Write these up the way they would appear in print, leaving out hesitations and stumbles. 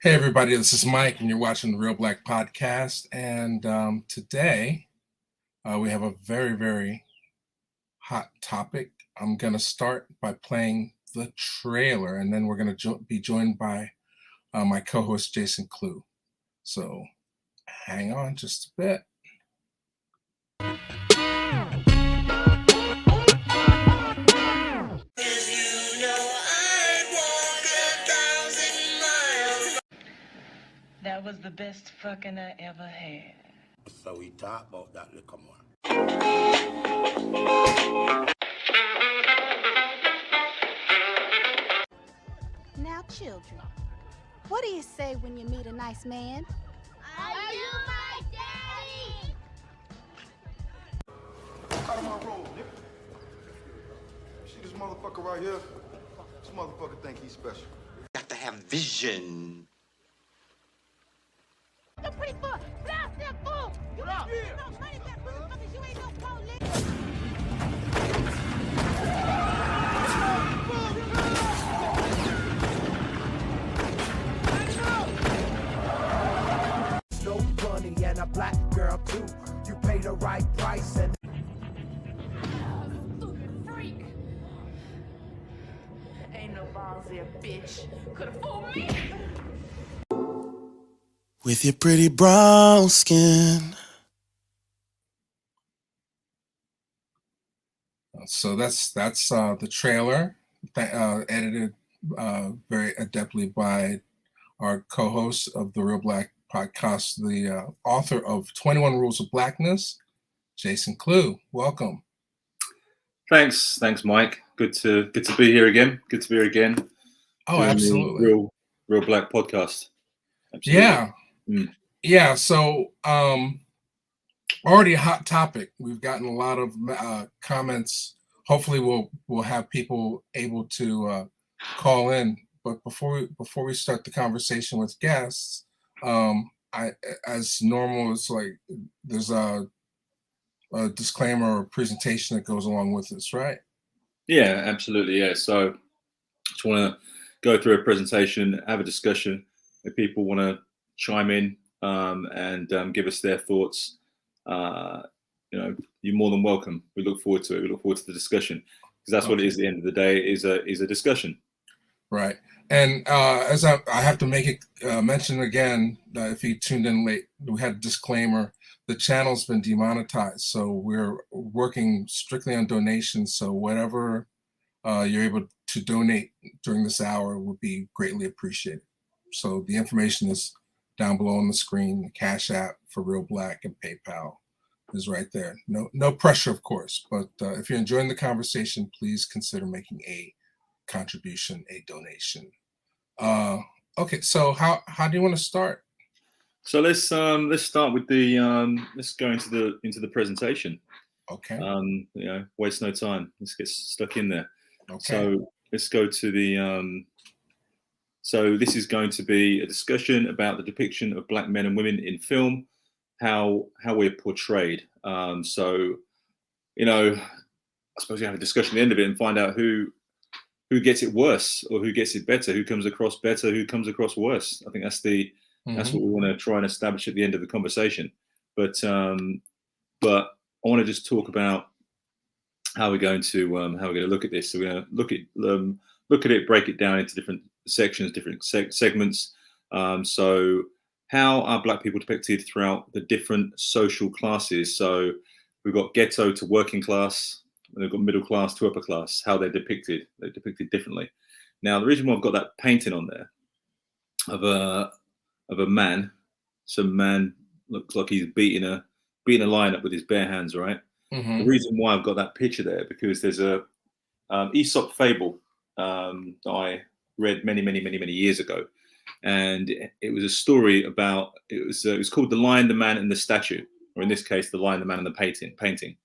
Hey everybody, this is Mike, and you're watching the Reelblack podcast. And today we have a very hot topic. I'm gonna start by playing the trailer, and then we're gonna be joined by my co-host Jason Clue. So hang on just a bit. That was the best fucking I ever had. So we talk about that little more. Now, children, what do you say when you meet a nice man? Are you my daddy? Out of my road, nigga. See this motherfucker right here? This motherfucker think he's special. Got to have vision. You're pretty fool. Blast that fool. You ain't no money, that motherfucker. You ain't no police. No money and a black girl too. You pay the right price and Stupid freak. Ain't no balls there, bitch. Could've fooled me. With your pretty brown skin. So that's the trailer, edited very adeptly by our co-host of the Reelblack podcast, the author of 21 Rules of Blackness, Jason Clue. Welcome. Thanks, Mike. Good to be here again. Oh, absolutely. Reelblack podcast. Absolutely. Yeah. Yeah. So already a hot topic. We've gotten a lot of comments. Hopefully we'll have people able to call in. But before we start the conversation with guests, I, as normal, it's like there's a disclaimer or presentation that goes along with this, right? Yeah, absolutely. Yeah. So just want to go through a presentation, have a discussion. If people want to chime in and give us their thoughts, you're more than welcome. We look forward to it. We look forward to the discussion because that's what it is. At the end of the day, is a discussion. Right. And as I have to make it mention again, if you tuned in late, we had a disclaimer. The channel's been demonetized, so we're working strictly on donations. So whatever you're able to donate during this hour would be greatly appreciated. So the information is down below on the screen. The Cash App for Reelblack and PayPal is right there. No pressure, of course, but if you're enjoying the conversation, please consider making a contribution, a donation. Okay, so how do you want to start? So let's start with the let's go into the presentation. Okay. Waste no time. Let's get stuck in there. Okay. So let's go to the so this is going to be a discussion about the depiction of black men and women in film, how we're portrayed. I suppose you have a discussion at the end of it and find out who gets it worse or who gets it better, who comes across better, who comes across worse. I think that's what we want to try and establish at the end of the conversation. But I want to just talk about how we're going to look at this. So we're going to look at it, break it down into different sections, different segments. So how are black people depicted throughout the different social classes? So we've got ghetto to working class, and we've got middle class to upper class, how they're depicted differently. Now, the reason why I've got that painting on there of a man, some man looks like he's beating a lion up with his bare hands, right? Mm-hmm. The reason why I've got that picture there, because there's a Aesop fable that I read many years ago, and it was a story about it was called The Lion, the Man, and the Statue, or in this case, The Lion, the Man, and the Painting,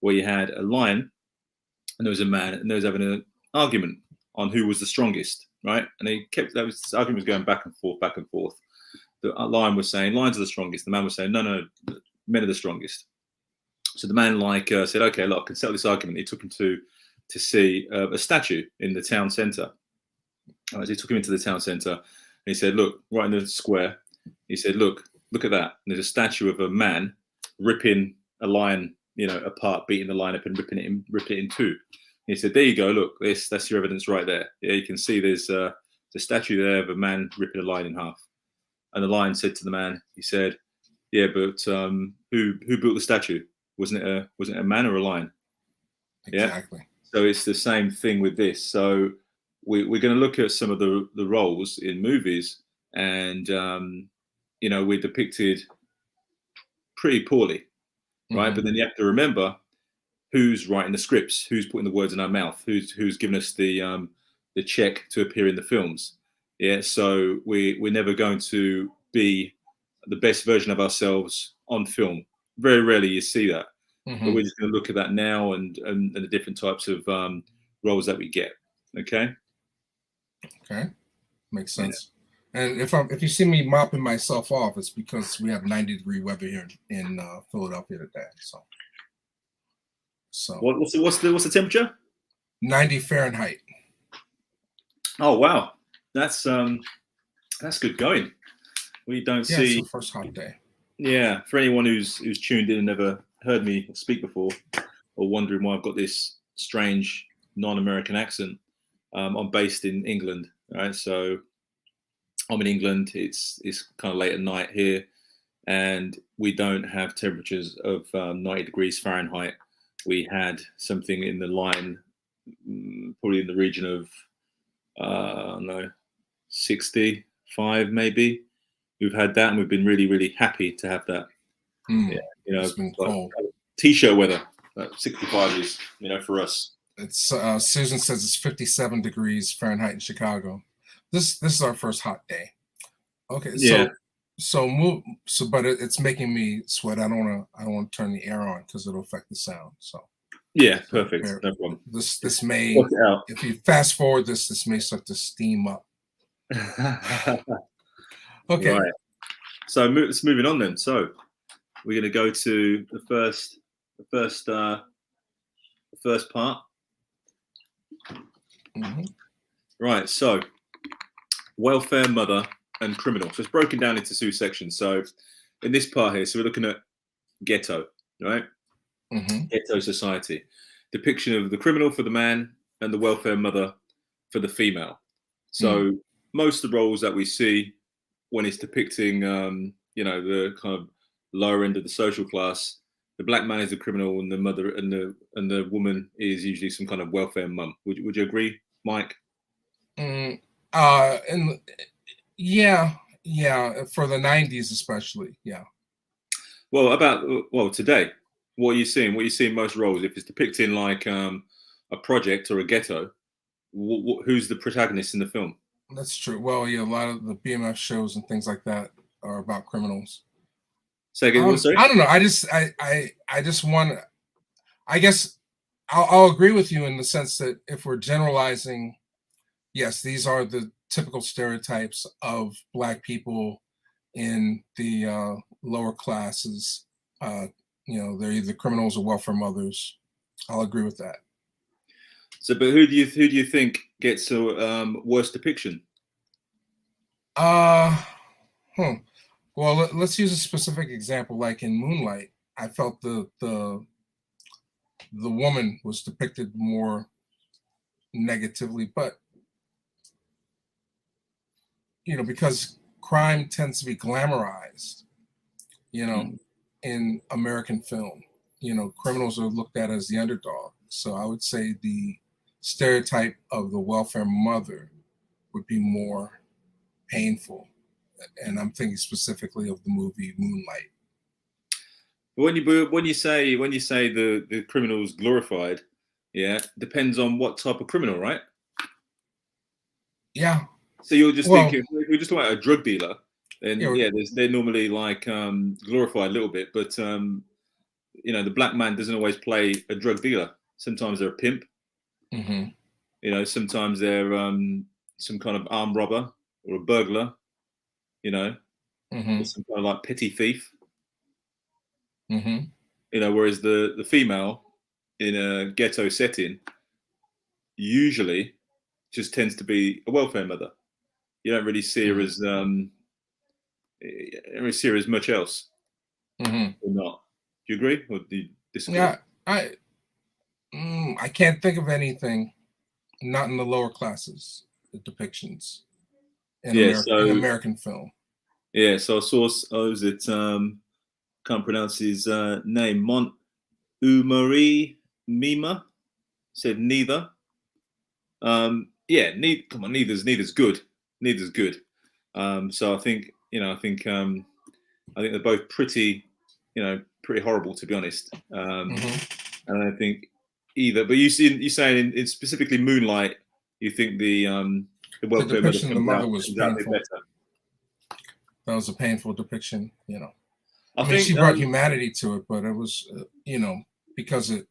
where you had a lion and there was a man, and they was having an argument on who was the strongest, right? And this argument was going back and forth. The lion was saying lions are the strongest. The man was saying no, men are the strongest. So the man said, okay, look, I can settle this argument. He took him to see a statue in the town centre. So he took him into the town centre, he said, "Look, right in the square." He said, "Look at that." And there's a statue of a man ripping a lion, apart, beating the lion up and ripping it in two. He said, "There you go. Look, that's your evidence right there. Yeah, you can see there's a statue there of a man ripping a lion in half." And the lion said to the man, he said, "Yeah, but who built the statue? Wasn't it a man or a lion?" Exactly. Yeah. So it's the same thing with this. So we're going to look at some of the roles in movies, and we're depicted pretty poorly, right? But then you have to remember who's writing the scripts, who's putting the words in our mouth, who's giving us the check to appear in the films. Yeah, so we're never going to be the best version of ourselves on film. Very rarely you see that. But we're just going to look at that now and the different types of roles that we get. Okay. Okay, makes sense. Yeah. And if you see me mopping myself off, it's because we have 90-degree weather here in Philadelphia today. So what's the temperature? 90 Fahrenheit. Oh wow, that's good going. We don't see it's the first hot day. Yeah, for anyone who's tuned in and never heard me speak before, or wondering why I've got this strange non-American accent, I'm based in England, right? So I'm in England. It's kind of late at night here, and we don't have temperatures of 90 degrees Fahrenheit. We had something in the line, probably in the region of 65 maybe. We've had that, and we've been really, really happy to have that. Yeah, it's been cold. T-shirt weather. 65 is, for us. It's Susan says it's 57 degrees Fahrenheit in Chicago. This is our first hot day. Okay, yeah. But it's making me sweat. I don't want to turn the air on because it'll affect the sound. So yeah, perfect. No problem. This may, if you fast forward this may start to steam up. Okay. Right. So let's moving on then. So we're going to go to the first part. Right. So welfare mother and criminal. So it's broken down into two sections. So in this part here, so we're looking at ghetto, right? Ghetto society. Depiction of the criminal for the man and the welfare mother for the female. So most of the roles that we see when it's depicting, the kind of lower end of the social class, the black man is the criminal, and the mother and the woman is usually some kind of welfare mum. Would you agree, Mike? Yeah, for the 90s especially, yeah. Well, today, what are you seeing? What are you seeing most roles? If it's depicting like a project or a ghetto, who's the protagonist in the film? That's true. Well, yeah, a lot of the BMF shows and things like that are about criminals. Say again, sorry? I don't know. I just want. I guess I'll agree with you in the sense that if we're generalizing, yes, these are the typical stereotypes of Black people in the lower classes. They're either criminals or welfare mothers. I'll agree with that. So, but who do you think gets a worse depiction? Well, let's use a specific example. Like in Moonlight, I felt the woman was depicted more negatively, but because crime tends to be glamorized, in American film, criminals are looked at as the underdog. So I would say the stereotype of the welfare mother would be more painful. And I'm thinking specifically of the movie Moonlight. When you say the criminal's glorified, yeah, depends on what type of criminal, right? Yeah. So you're just thinking, if we're just talking about a drug dealer, then they're normally like glorified a little bit, but the black man doesn't always play a drug dealer. Sometimes they're a pimp. Sometimes they're some kind of armed robber or a burglar. Or some kind of like petty thief. Whereas the female in a ghetto setting usually just tends to be a welfare mother. you don't really see her as you don't really see her as much else, or not. Do you agree, or do you disagree? Yeah, I can't think of anything, not in the lower classes, the depictions in in American film. Yeah, so I saw was it can't pronounce his name, Mont Umari Mima said neither. Yeah, come on, neither's good. Neither's good. So I think I think they're both pretty pretty horrible, to be honest. And I think either, but you saying in specifically Moonlight, you think the welfare depiction of the mother was comes out painful. better. That was a painful depiction, I mean, think she brought humanity to it, but it was, because it.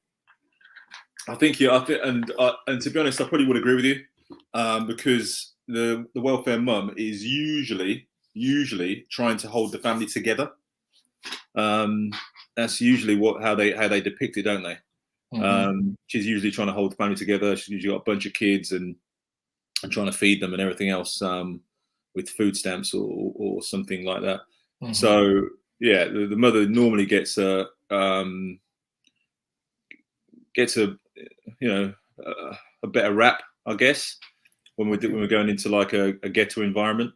I think and to be honest, I probably would agree with you, because the welfare mum is usually trying to hold the family together. That's usually how they depict it, don't they? She's usually trying to hold the family together. She's usually got a bunch of kids and trying to feed them and everything else, with food stamps or something like that. So yeah, the mother normally gets a better rap, I guess, when we're going into like a ghetto environment.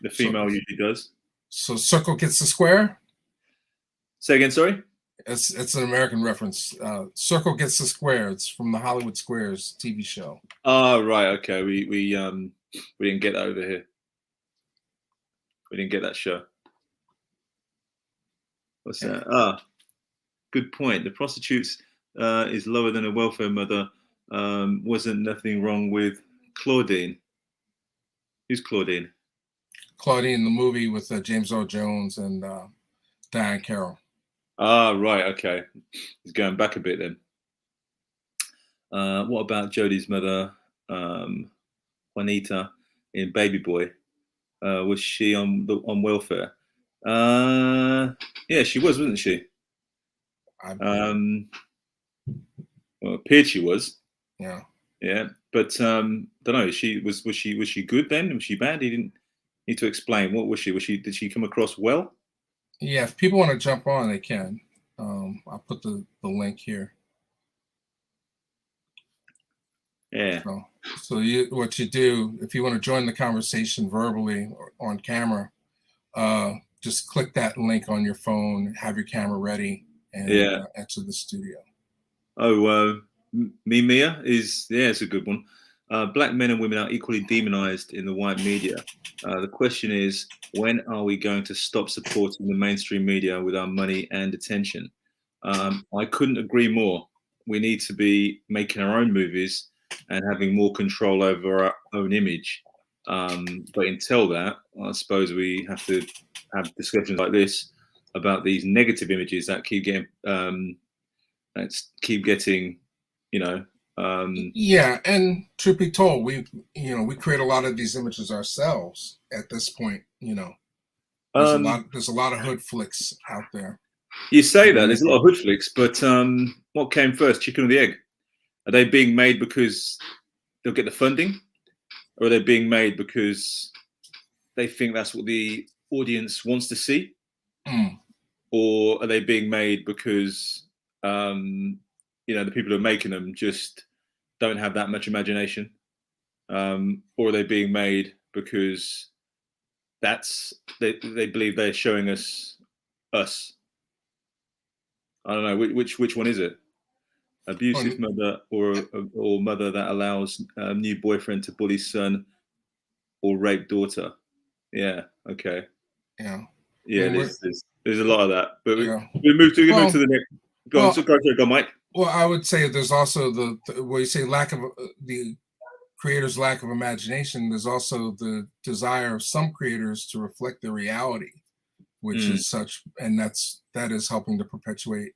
The female usually does. So circle gets the square. Say again, sorry. It's an American reference. Circle gets the square. It's from the Hollywood Squares TV show. Oh right, okay. We didn't get that over here. We didn't get that show. What's that? Good point. The prostitutes is lower than a welfare mother. Wasn't nothing wrong with Claudine. Who's Claudine? Claudine, the movie with James Earl Jones and Diane Carroll. Right, okay. He's going back a bit then. What about Jodie's mother, Juanita, in Baby Boy? Was she on welfare? Yeah, she was, wasn't she? Well, it appeared she was. Yeah. Yeah, but don't know. Was she good then? Was she bad? He didn't need to explain. What was she? Did she come across well? Yeah, if people want to jump on, they can. I'll put the link here. Yeah. So what you do, if you want to join the conversation verbally or on camera, just click that link on your phone, have your camera ready, and enter the studio. Oh, Mia is it's a good one. Black men and women are equally demonized in the white media. The question is, when are we going to stop supporting the mainstream media with our money and attention? I couldn't agree more. We need to be making our own movies and having more control over our own image. But until that, I suppose we have to have discussions like this about these negative images that keep getting, yeah, and truth be told, we create a lot of these images ourselves at this point. There's a lot of hood flicks out there. You say that there's a lot of hood flicks, but what came first, chicken or the egg? Are they being made because they'll get the funding, or are they being made because they think that's what the audience wants to see, or are they being made because the people who are making them just don't have that much imagination, or are they being made because they believe they're showing us? I don't know which one is it? Abusive mother or mother that allows new boyfriend to bully son or rape daughter. Yeah. Okay. Yeah. There's a lot of that, but we move to the next. Go on, Mike. Well, I would say there's also you say lack of the creator's lack of imagination. There's also the desire of some creators to reflect their reality, which is such, and that is helping to perpetuate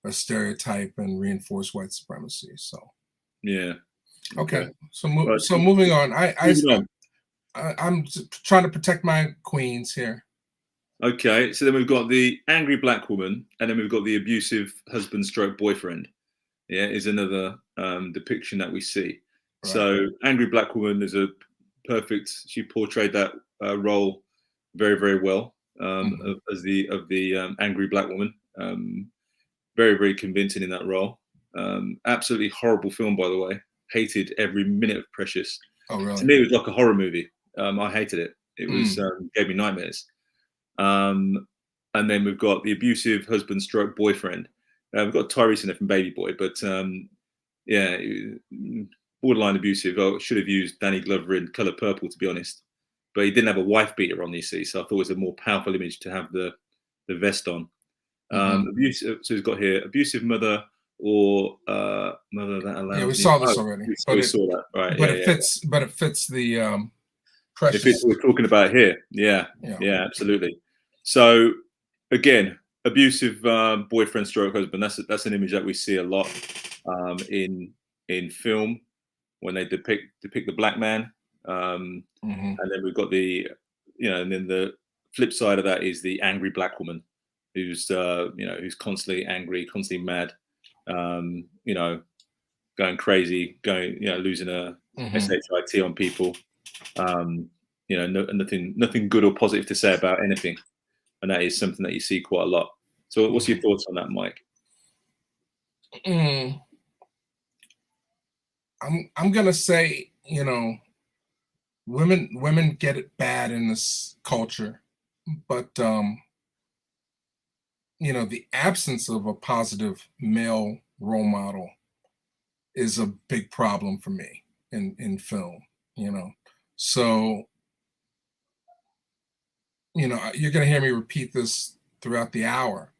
a stereotype and reinforce white supremacy. So yeah. Okay. So moving on. I'm trying to protect my queens here. Okay, so then we've got the angry black woman, and then we've got the abusive husband stroke boyfriend. Yeah, is another depiction that we see. Right. So angry black woman is a perfect. She portrayed that role very, very well as the angry black woman. Very, very convincing in that role. Absolutely horrible film, by the way. Hated every minute of Precious. Oh, really? To me, it was like a horror movie. I hated it. It was gave me nightmares. And then we've got the abusive husband stroke boyfriend. We've got Tyrese in there from Baby Boy, but yeah, borderline abusive. I should have used Danny Glover in Color Purple, to be honest. But he didn't have a wife beater on, you see, so I thought it was a more powerful image to have the vest on. Abusive, so he's got here abusive mother or mother that allows. Yeah, we saw this already. We saw that, right? But yeah, it fits. But it fits the Precious. It fits what we're talking about here. Yeah, absolutely. So again, abusive boyfriend stroke husband. That's an image that we see a lot in film when they depict the black man. And then we've got and then the flip side of that is the angry black woman who's who's constantly angry, constantly mad, going crazy, losing a shit on people, nothing good or positive to say about anything, and that is something that you see quite a lot. So what's your thoughts on that, Mike? I'm gonna say, women get it bad in this culture, but the absence of a positive male role model is a big problem for me in film. So you're gonna hear me repeat this throughout the hour,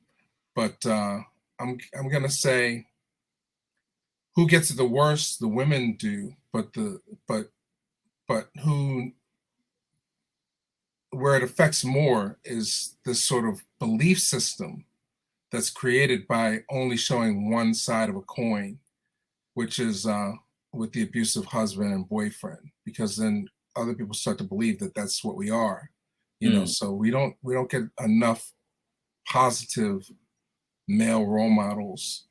but I'm gonna say, who gets it the worst? The women do, but where it affects more is this sort of belief system that's created by only showing one side of a coin, which is with the abusive husband and boyfriend, because then other people start to believe that that's what we are, so we don't get enough positive male role models.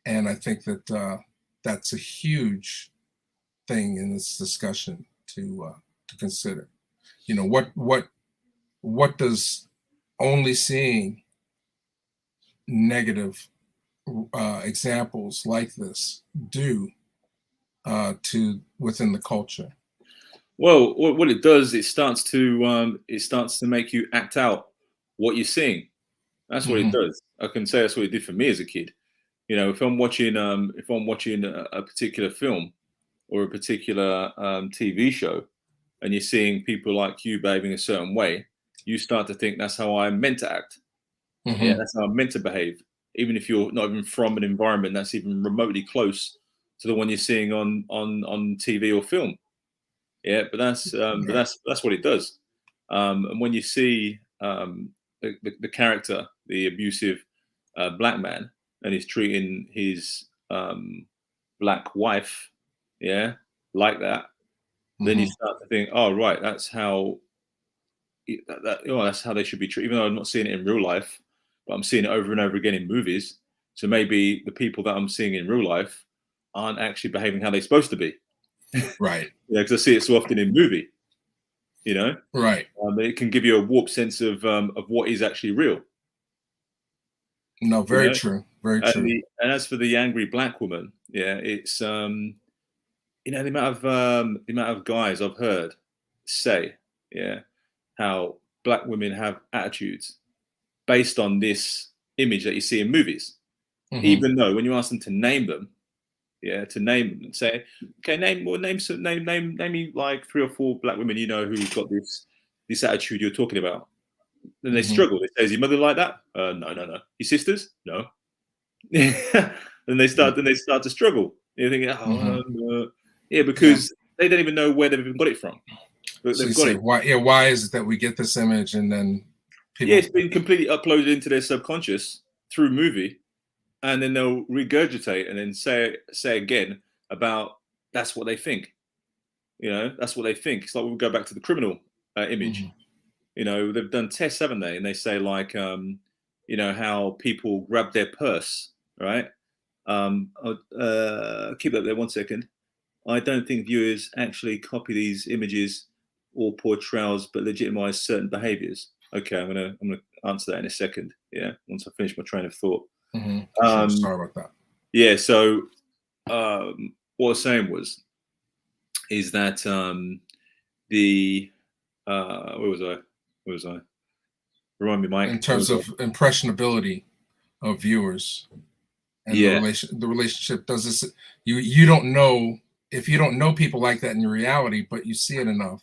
And I think that that's a huge thing in this discussion to consider. What does only seeing negative examples like this do to within the culture? Well, what it does, it starts to make you act out what you're seeing. That's what it does. I can say that's what it did for me as a kid. If I'm watching a particular film or a particular TV show, and you're seeing people like you behaving a certain way, you start to think that's how I'm meant to act. Yeah, that's how I'm meant to behave, even if you're not even from an environment that's even remotely close to the one you're seeing on TV or film. Yeah, but that's what it does. And when you see the character, the abusive black man, and he's treating his black wife, like that, then you start to think, oh right, that's how that's how they should be treated. Even though I'm not seeing it in real life, but I'm seeing it over and over again in movies. So maybe the people that I'm seeing in real life aren't actually behaving how they're supposed to be. Right. Because I see it so often in movie. Right. It can give you a warped sense of what is actually real. No, very true. Very true. And as for the angry black woman, it's the amount of guys I've heard say, how black women have attitudes based on this image that you see in movies, even though when you ask them to name them, to name them and say, okay, name me like 3 or 4 black women who've got this attitude you're talking about. Then they struggle. They say, is your mother like that? No. Your sisters? No. Then they start to struggle. You're thinking, because they don't even know where they've even got it from. But So they've got it. Why is it that we get this image and then people... it's been completely uploaded into their subconscious through movie, and then they'll regurgitate and then say again about that's what they think. That's what they think. It's like we'll go back to the criminal image. They've done tests, haven't they? And they say like, how people grab their purse, right? Keep that there 1 second. I don't think viewers actually copy these images or portrayals, but legitimize certain behaviors. Okay, I'm gonna answer that in a second. Yeah, once I finish my train of thought. Sure, sorry about that. Yeah. So what I was saying is that the where was I? Where was I? Remind me, Mike. In terms of impressionability of viewers and Yeah. the relationship does this. You don't know if you don't know people like that in reality, but you see it enough.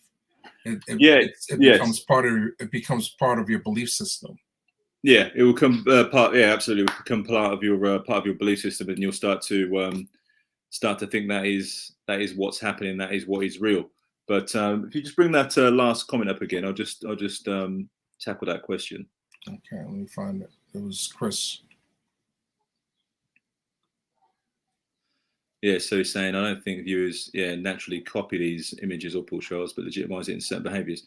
It becomes part of your belief system. Yeah, it will come part. Yeah, absolutely, it will become part of your belief system, and you'll start to think that is what's happening. That is what is real. But if you just bring that last comment up again, I'll just tackle that question. Okay, let me find it. It was Chris. Yeah, so he's saying, I don't think viewers, naturally copy these images or portrayals, but legitimize it in certain behaviors.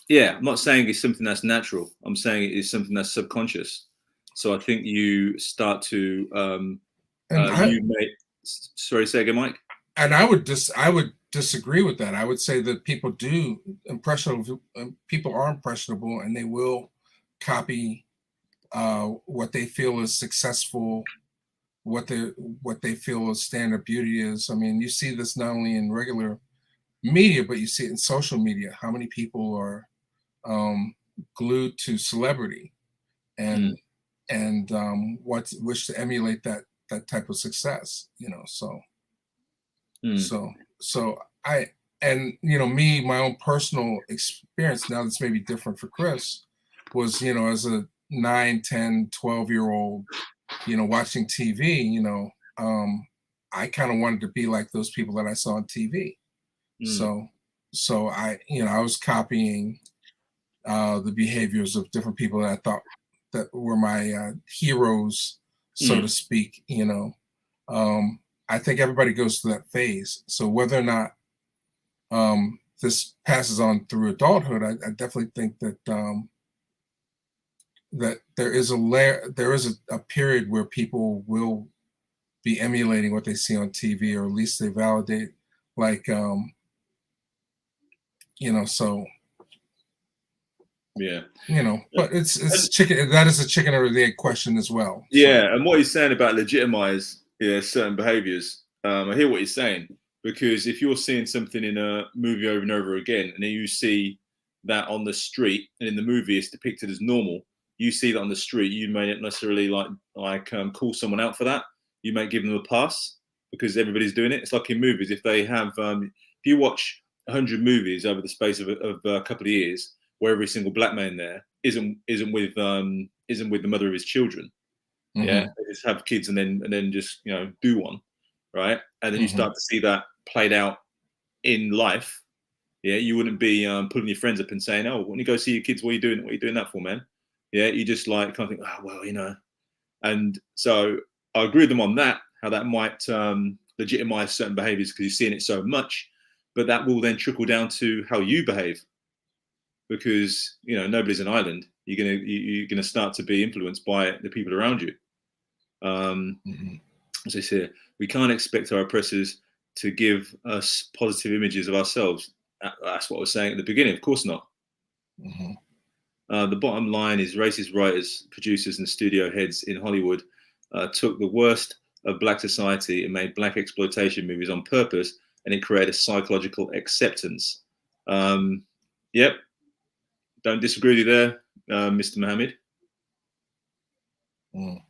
Yeah, I'm not saying it's something that's natural. I'm saying it is something that's subconscious. So I think you start to, sorry, say again, Mike. And I would disagree with that. I would say that people are impressionable, and they will copy what they feel is successful, what they feel is standard beauty is. I mean, you see this not only in regular media, but you see it in social media. How many people are glued to celebrity and wish to emulate that type of success, so my own personal experience, now this may be different for Chris, was, as a 9, 10, 12-year-old, watching TV, I kind of wanted to be like those people that I saw on TV. So I was copying the behaviors of different people that I thought that were my heroes, so to speak. I think everybody goes through that phase. So whether or not this passes on through adulthood, I definitely think that that there is a period where people will be emulating what they see on TV, or at least they validate, like so. Yeah. But it's chicken. That is a chicken or the egg question as well. Yeah, and what he's saying about legitimize certain behaviors, I hear what he's saying, because if you're seeing something in a movie over and over again, and then you see that on the street, and in the movie it's depicted as normal, you see that on the street, you may not necessarily call someone out for that. You may give them a pass because everybody's doing it. It's like in movies, if they have, if you watch 100 movies over the space of a couple of years, where every single black man there isn't with the mother of his children. Mm-hmm. Yeah, they just have kids and then just do one, right? And then you start to see that played out in life. Yeah, you wouldn't be pulling your friends up and saying, "Oh, when you go see your kids, what are you doing? What are you doing that for, man?" Yeah, you just kind of think, "Oh, well, And so I agree with them on that. How that might legitimize certain behaviors because you're seeing it so much, but that will then trickle down to how you behave. Because nobody's an island. You're gonna start to be influenced by the people around you. As I say, we can't expect our oppressors to give us positive images of ourselves. That's what I was saying at the beginning. Of course not. The bottom line is racist writers, producers, and studio heads in Hollywood took the worst of black society and made black exploitation movies on purpose, and it created a psychological acceptance. Yep. Don't disagree with you there, Mr. Mohammed.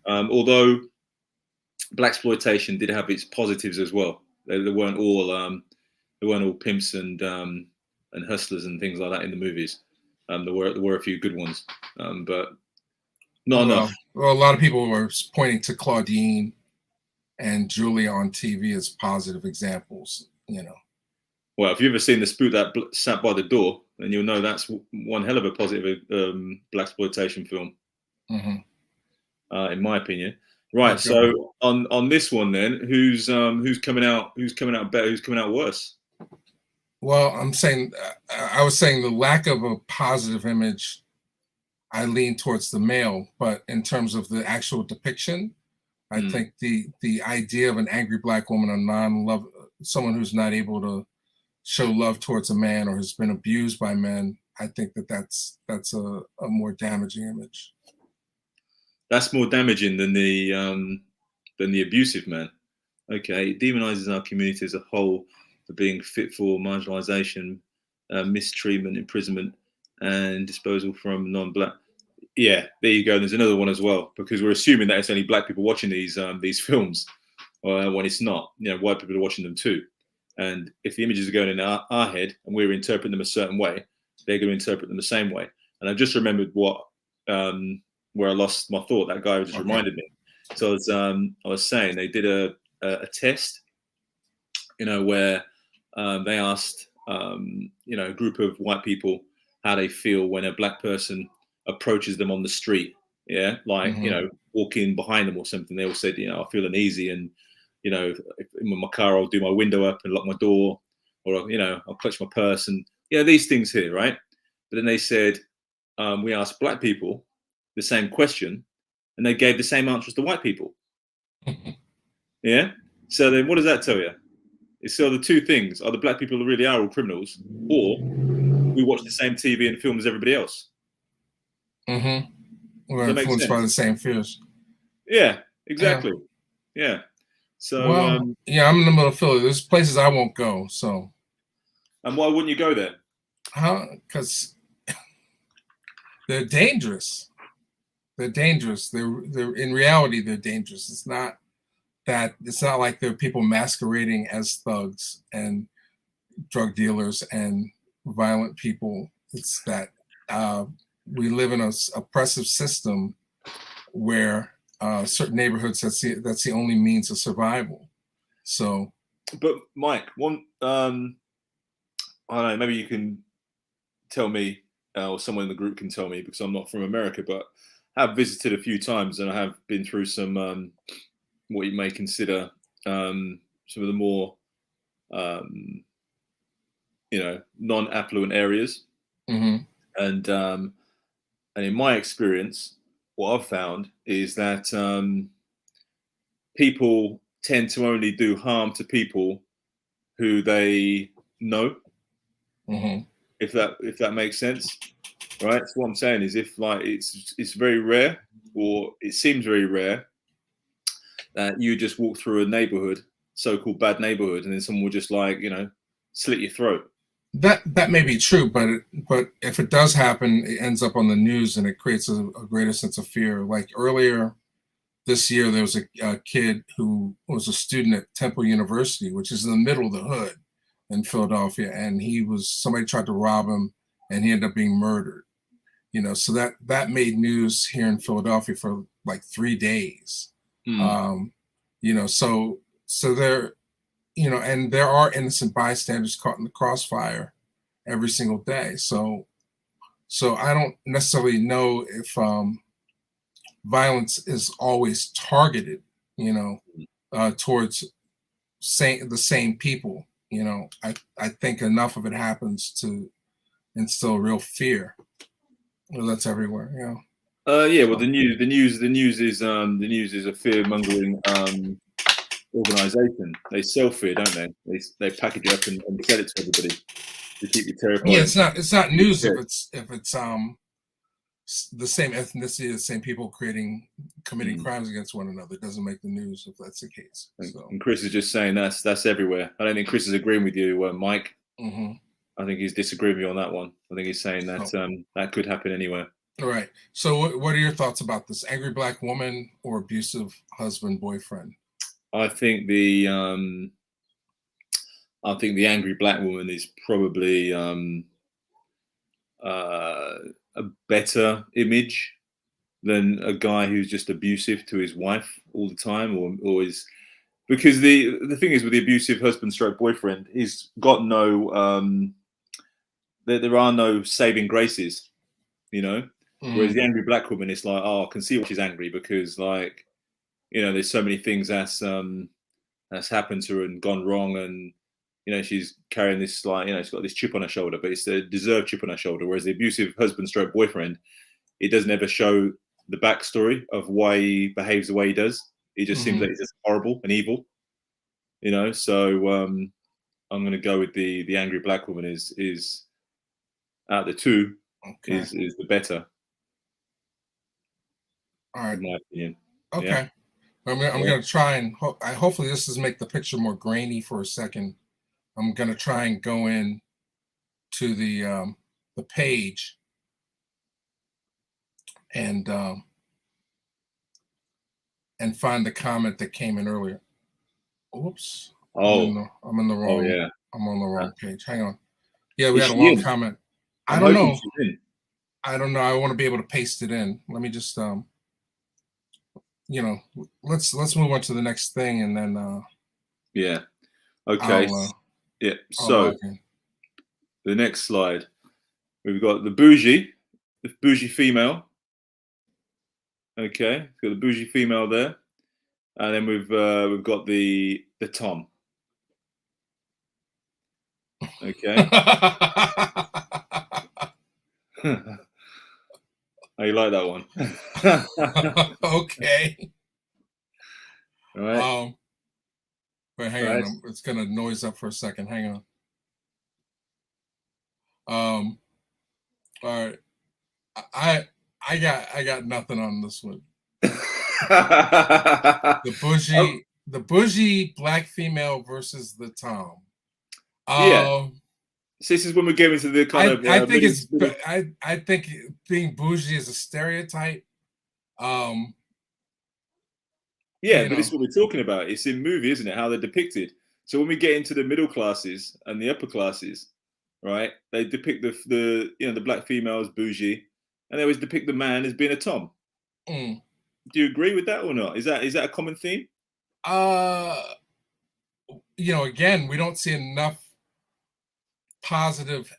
Although blaxploitation did have its positives as well. They weren't all pimps and hustlers and things like that in the movies. There were a few good ones, but not enough. Well, a lot of people were pointing to Claudine and Julia on TV as positive examples. Well, if you've ever seen the spook that sat by the door, then you'll know that's one hell of a positive blaxploitation film, in my opinion. Right. Okay. So on this one, then, who's coming out better? Who's coming out worse? Well, I was saying the lack of a positive image, I lean towards the male, but in terms of the actual depiction, I think the idea of an angry black woman, a someone who's not able to show love towards a man or has been abused by men, I think that's a more damaging image. That's more damaging than the abusive man. Okay, it demonizes our community as a whole for being fit for marginalization, mistreatment, imprisonment, and disposal from non-black. Yeah, there you go. There's another one as well, because we're assuming that it's only black people watching these films, when it's not. You know, white people are watching them too. And if the images are going in our head and we're interpreting them a certain way, they're going to interpret them the same way. And I just remembered where I lost my thought. That guy just reminded me. So I was saying they did a test, where they asked a group of white people how they feel when a black person approaches them on the street. Yeah, like walking behind them or something. They all said, I feel uneasy, and if in my car, I'll do my window up and lock my door, or I'll clutch my purse, and these things here, right? But then they said we asked black people the same question, and they gave the same answers to white people. Yeah. So then, what does that tell you? It's so the two things are: the black people who really are all criminals, or we watch the same TV and film as everybody else. We're influenced by the same fears. Yeah, exactly. Yeah. So, I'm in the middle of Philly. There's places I won't go. So, and why wouldn't you go there? Because they're dangerous. They're dangerous. They're in reality they're dangerous. It's not like they're people masquerading as thugs and drug dealers and violent people. It's that we live in an oppressive system where certain neighborhoods that's the only means of survival. So, but Mike, one I don't know, maybe you can tell me, or someone in the group can tell me, because I'm not from America, but I have visited a few times, and I have been through some what you may consider some of the more non-affluent areas. And in my experience, what I've found is that people tend to only do harm to people who they know. If that makes sense, right? So what I'm saying is, if like it's very rare, or it seems very rare, that you just walk through a neighborhood, so-called bad neighborhood, and then someone will just slit your throat. That may be true, but if it does happen, it ends up on the news and it creates a greater sense of fear. Like earlier this year, there was a kid who was a student at Temple University, which is in the middle of the hood in Philadelphia, and somebody tried to rob him, and he ended up being murdered. So that made news here in Philadelphia for like 3 days. So there, and there are innocent bystanders caught in the crossfire every single day. So I don't necessarily know if violence is always targeted, towards the same people. I think enough of it happens to instill real fear. Well, that's everywhere. Well, the news is a fear mongering organization. They sell fear, don't they? They package it up and sell it to everybody to keep you terrified. Yeah, it's not news if it's the same ethnicity, the same people committing crimes against one another. It doesn't make the news if that's the case. So. And Chris is just saying that's everywhere. I don't think Chris is agreeing with you, Mike. I think he's disagreeing with you on that one. I think he's saying that that could happen anywhere. All right. So what are your thoughts about this? Angry black woman or abusive husband, boyfriend? I think the angry black woman is probably a better image than a guy who's just abusive to his wife all the time, or is, because the thing is with the abusive husband stroke boyfriend, he's got no there are no saving graces, whereas the angry black woman, it's like, I can see why she's angry, because there's so many things that's happened to her and gone wrong, and she's carrying this she's got this chip on her shoulder, but it's a deserved chip on her shoulder. Whereas the abusive husband stroke boyfriend, it doesn't ever show the backstory of why he behaves the way he does. It just seems like he's just horrible and evil. you know. So I'm going to go with the angry black woman is out of the two is the better. All right. In my opinion. Okay. Yeah. I'm going to try and hopefully this is make the picture more grainy for a second. I'm going to try and go in to the page and find the comment that came in earlier. Oops. Oh. I'm in the wrong. Oh yeah. I'm on the wrong page. Hang on. Yeah, we Is had a she long in? comment. I I'm don't hoping know. she's in. I don't know. I want to be able to paste it in. Let me just you know, let's move on to the next thing and then Yeah. Okay. Yeah. So the next slide, we've got the bougie female. Okay, got the bougie female there, and then we've got the Tom. Okay. How you like that one? Okay. All right. But hang on, it's gonna noise up for a second. Hang on. All right. I got nothing on this one. The bougie black female versus the Tom. Yeah. So this is when we get into the kind of. I think I think being bougie is a stereotype. Yeah, but this is what we're talking about. It's in movie, isn't it? How they're depicted. So when we get into the middle classes and the upper classes, right? They depict the black female as bougie, and they always depict the man as being a Tom. Mm. Do you agree with that or not? Is that a common theme? Again, we don't see enough positive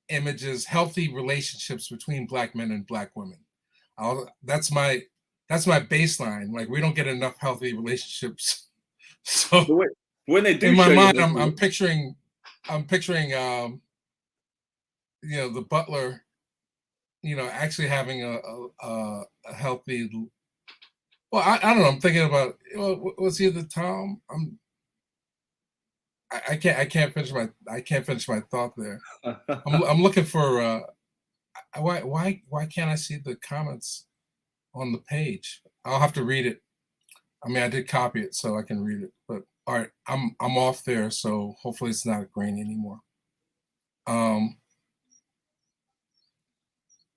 images, healthy relationships between black men and black women. That's my baseline. Like, we don't get enough healthy relationships. So when they do, in my mind, I'm picturing the butler, actually having a healthy. Well, I don't know. I'm thinking about, was he the Tom? I can't finish my thought there. I'm looking for why can't I see the comments on the page? I'll have to read it. I mean, I did copy it so I can read it, but all right, I'm off there, so hopefully it's not grainy anymore.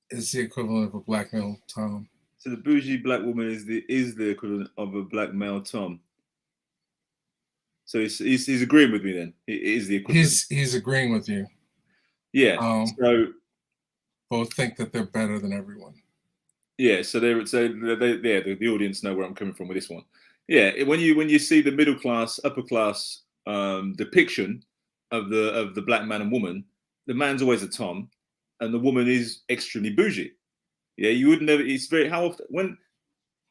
It's the equivalent of a black male Tom. So the bougie black woman is the equivalent of a black male Tom. So he's agreeing with me then. It is the equivalent. He's agreeing with you. Yeah. So both think that they're better than everyone. Yeah. So the audience know where I'm coming from with this one. Yeah. When you see the middle class, upper class depiction of the black man and woman, the man's always a Tom, and the woman is extremely bougie. Yeah. You would never. It's very how often when.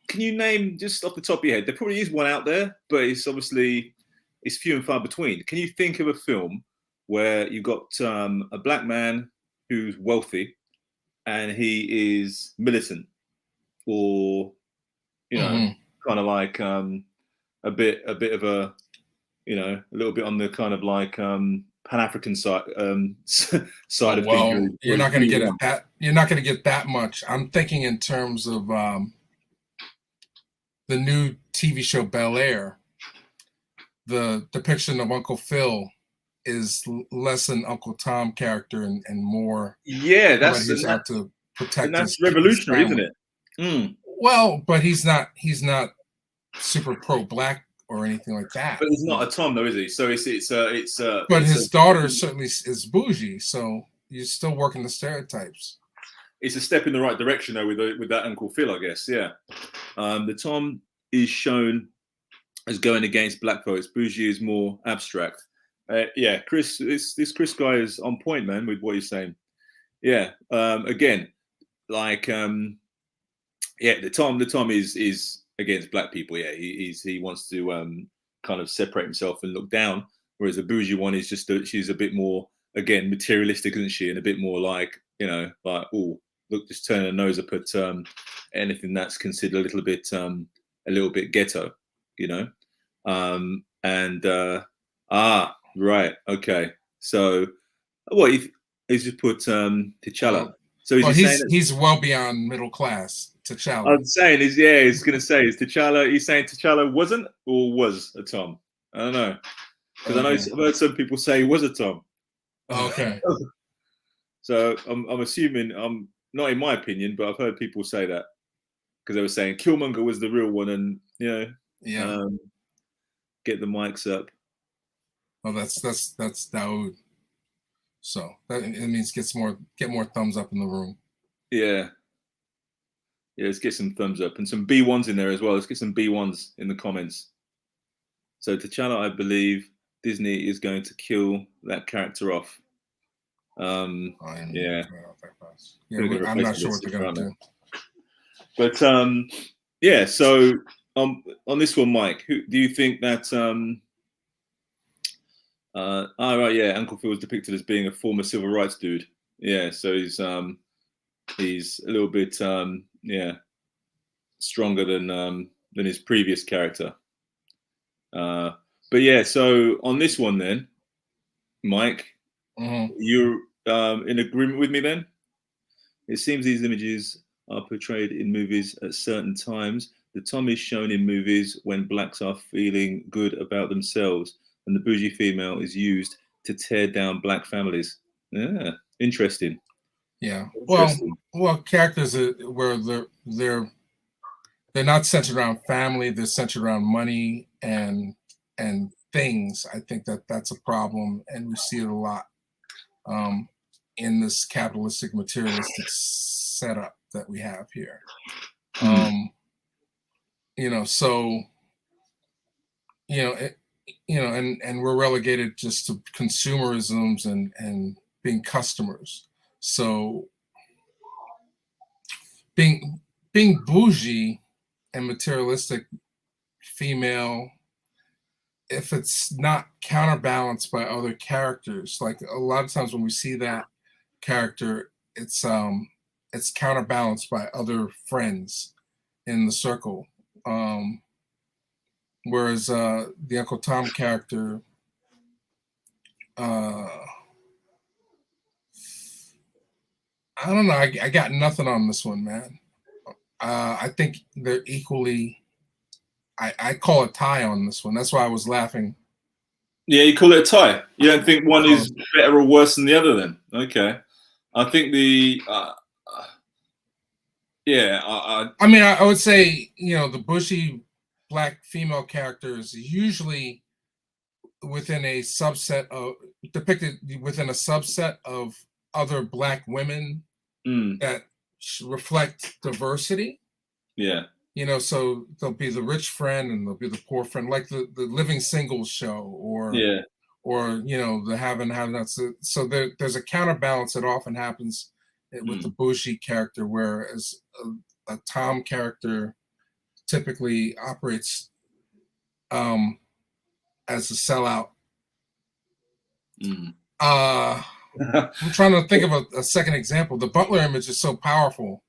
Can you name just off the top of your head? There probably is one out there, but it's obviously. It's few and far between. Can you think of a film where you've got a black man who's wealthy and he is militant, or kind of like a bit of a a little bit on the kind of like Pan-African side side of things? You're not going to get that. You're not going to get that much. I'm thinking in terms of the new TV show Bel Air. The depiction of Uncle Phil is less an Uncle Tom character and more. Yeah, he's out to protect. And that's revolutionary, isn't it? Mm. Well, but he's not super pro-black or anything like that. But he's not a Tom, though, is he? So it's. But his daughter certainly is bougie, so you're still working the stereotypes. It's a step in the right direction, though, with that Uncle Phil, I guess. Yeah, the Tom is shown as going against black folks. Bougie is more abstract. Yeah, Chris, this Chris guy is on point, man, with what you're saying. Yeah, again, like, yeah, the Tom is against black people. Yeah, he wants to kind of separate himself and look down, whereas the bougie one is just she's a bit more, again, materialistic, isn't she? And a bit more like, like, oh, look, just turn her nose up at anything that's considered a little bit ghetto. And right, okay. So what he's just put T'Challa. So Well, he's saying that, he's well beyond middle class. T'Challa. I'm saying is he's gonna say is T'Challa. He's saying T'Challa wasn't or was a Tom. I don't know because I know I've heard some people say he was a Tom. Okay. So I'm assuming not in my opinion, but I've heard people say that because they were saying Killmonger was the real one, and get the mics up. Well, that's Daoud. So that it means get more thumbs up in the room. Yeah. Yeah, let's get some thumbs up and some B1s in there as well. Let's get some B1s in the comments. So T'Challa, I believe Disney is going to kill that character off. Yeah. I'm not sure what they're going to do. But yeah, so on this one, Mike, who do you think that right, yeah, Uncle Phil was depicted as being a former civil rights dude. Yeah, so he's a little bit stronger than his previous character. But yeah, so on this one then, Mike, you're in agreement with me then? It seems these images are portrayed in movies at certain times. The Tom is shown in movies when blacks are feeling good about themselves, and the bougie female is used to tear down black families. Yeah, interesting. Yeah. Well, characters where they're not centered around family. They're centered around money and things. I think that's a problem, and we see it a lot in this capitalistic, materialistic setup that we have here. So and we're relegated just to consumerisms and being customers. So being bougie and materialistic female, if it's not counterbalanced by other characters, like a lot of times when we see that character, it's counterbalanced by other friends in the circle. Whereas the Uncle Tom character, I don't know. I got nothing on this one, man. I think they're equally. I call a tie on this one. That's why I was laughing. Yeah, you call it a tie. You don't think one is better or worse than the other, then? Okay. I think I mean, I would say the bushy black female character is usually within a subset of depicted within a subset of other black women that reflect diversity. Yeah. So there'll be the rich friend and there'll be the poor friend, like the Living Singles show, or the have and have nots. So there's a counterbalance that often happens with the bougie character, whereas a Tom character typically operates as a sellout. I'm trying to think of a second example. The Butler image is so powerful.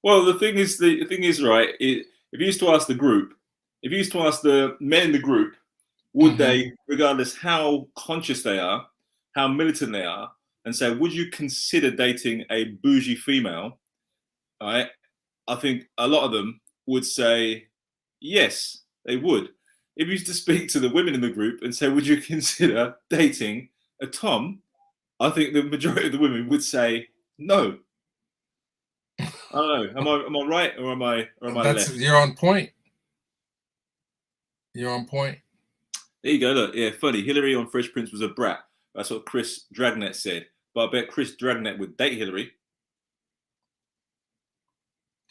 Well, the thing is, right. If you used to ask the group, if you used to ask the men in the group, would they, regardless how conscious they are, how militant they are, and say, would you consider dating a bougie female? All right. I think a lot of them would say yes, they would. If you used to speak to the women in the group and say, would you consider dating a Tom? I think the majority of the women would say no. I don't know. Am I right or am I left? You're on point. You're on point. There you go. Look, yeah, funny. Hillary on Fresh Prince was a brat. That's what Chris Dragnet said. But I bet Chris Dragnet would date Hillary.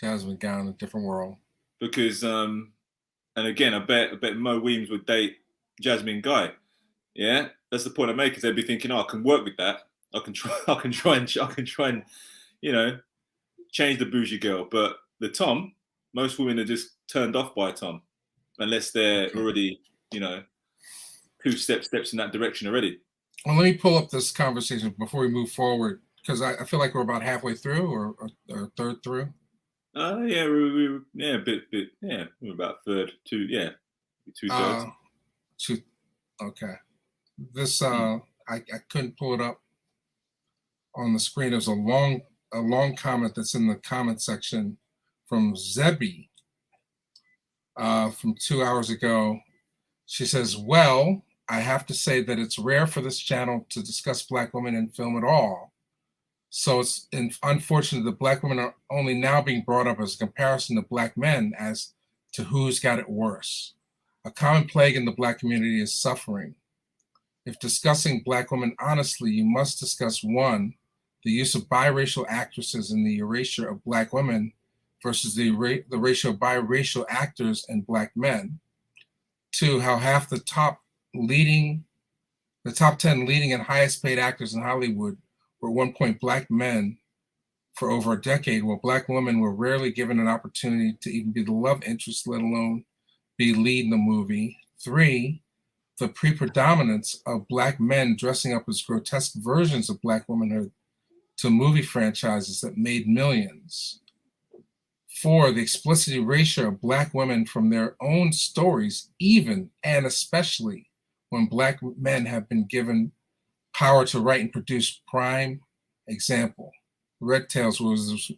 Jasmine Guy in a different world. Because and again, I bet Mo Weems would date Jasmine Guy. Yeah, that's the point I make. Is they'd be thinking, oh, I can work with that. I can try and change the bougie girl. But the Tom, most women are just turned off by Tom, unless they're already, 2 steps in that direction already. Well, let me pull up this conversation before we move forward, because I feel like we're about halfway through or a third through. Yeah, yeah, a bit, yeah, we're about third, two thirds. Two, okay. This I couldn't pull it up on the screen. There's a long comment that's in the comment section from Zebi from 2 hours ago. She says, "Well, I have to say that it's rare for this channel to discuss Black women in film at all. So it's unfortunate that Black women are only now being brought up as a comparison to Black men as to who's got it worse. A common plague in the Black community is suffering. If discussing Black women honestly, you must discuss one, the use of biracial actresses in the erasure of Black women versus the ratio of biracial actors and Black men. Two, how half the top 10 leading and highest paid actors in Hollywood were at one point Black men for over a decade, while Black women were rarely given an opportunity to even be the love interest, let alone be lead in the movie. Three, the predominance of Black men dressing up as grotesque versions of Black womanhood to movie franchises that made millions. Four, the explicit erasure of Black women from their own stories, even and especially when Black men have been given power to write and produce. Prime example, Red Tails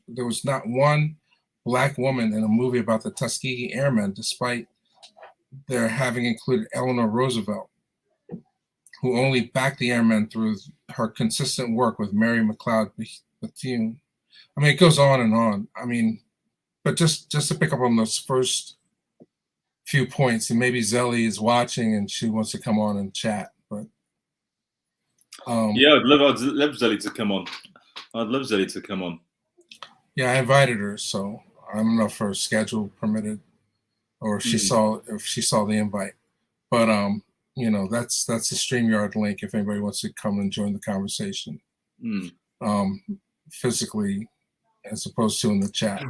there was not one Black woman in a movie about the Tuskegee Airmen, despite their having included Eleanor Roosevelt, who only backed the Airmen through her consistent work with Mary McLeod Bethune. I mean, it goes on and on. I mean, but just to pick up on those first few points, and maybe Zelly is watching and she wants to come on and chat. But yeah, I'd love Zelly to come on. I'd love Zelly to come on. Yeah, I invited her, so I don't know if her schedule permitted or if she saw the invite. But you know, that's the StreamYard link if anybody wants to come and join the conversation. Physically as opposed to in the chat.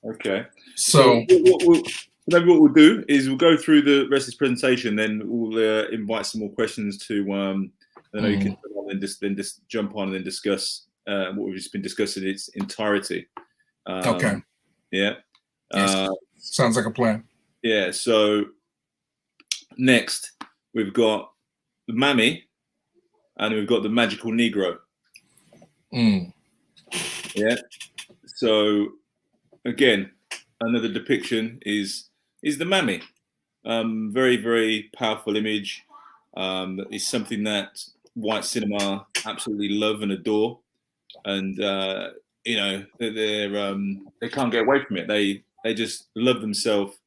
Okay. So maybe what we'll do is we'll go through the rest of this presentation, then we'll invite some more questions to I know you can come on and just jump on and then discuss what we've just been discussing in its entirety. Okay. Yeah. Sounds like a plan. Yeah. So next we've got the Mammy and we've got the Magical Negro. Yeah. So again, another depiction is the Mammy. Very, very powerful image. It's something that white cinema absolutely love and adore, and you know, they can't get away from it. They just love themselves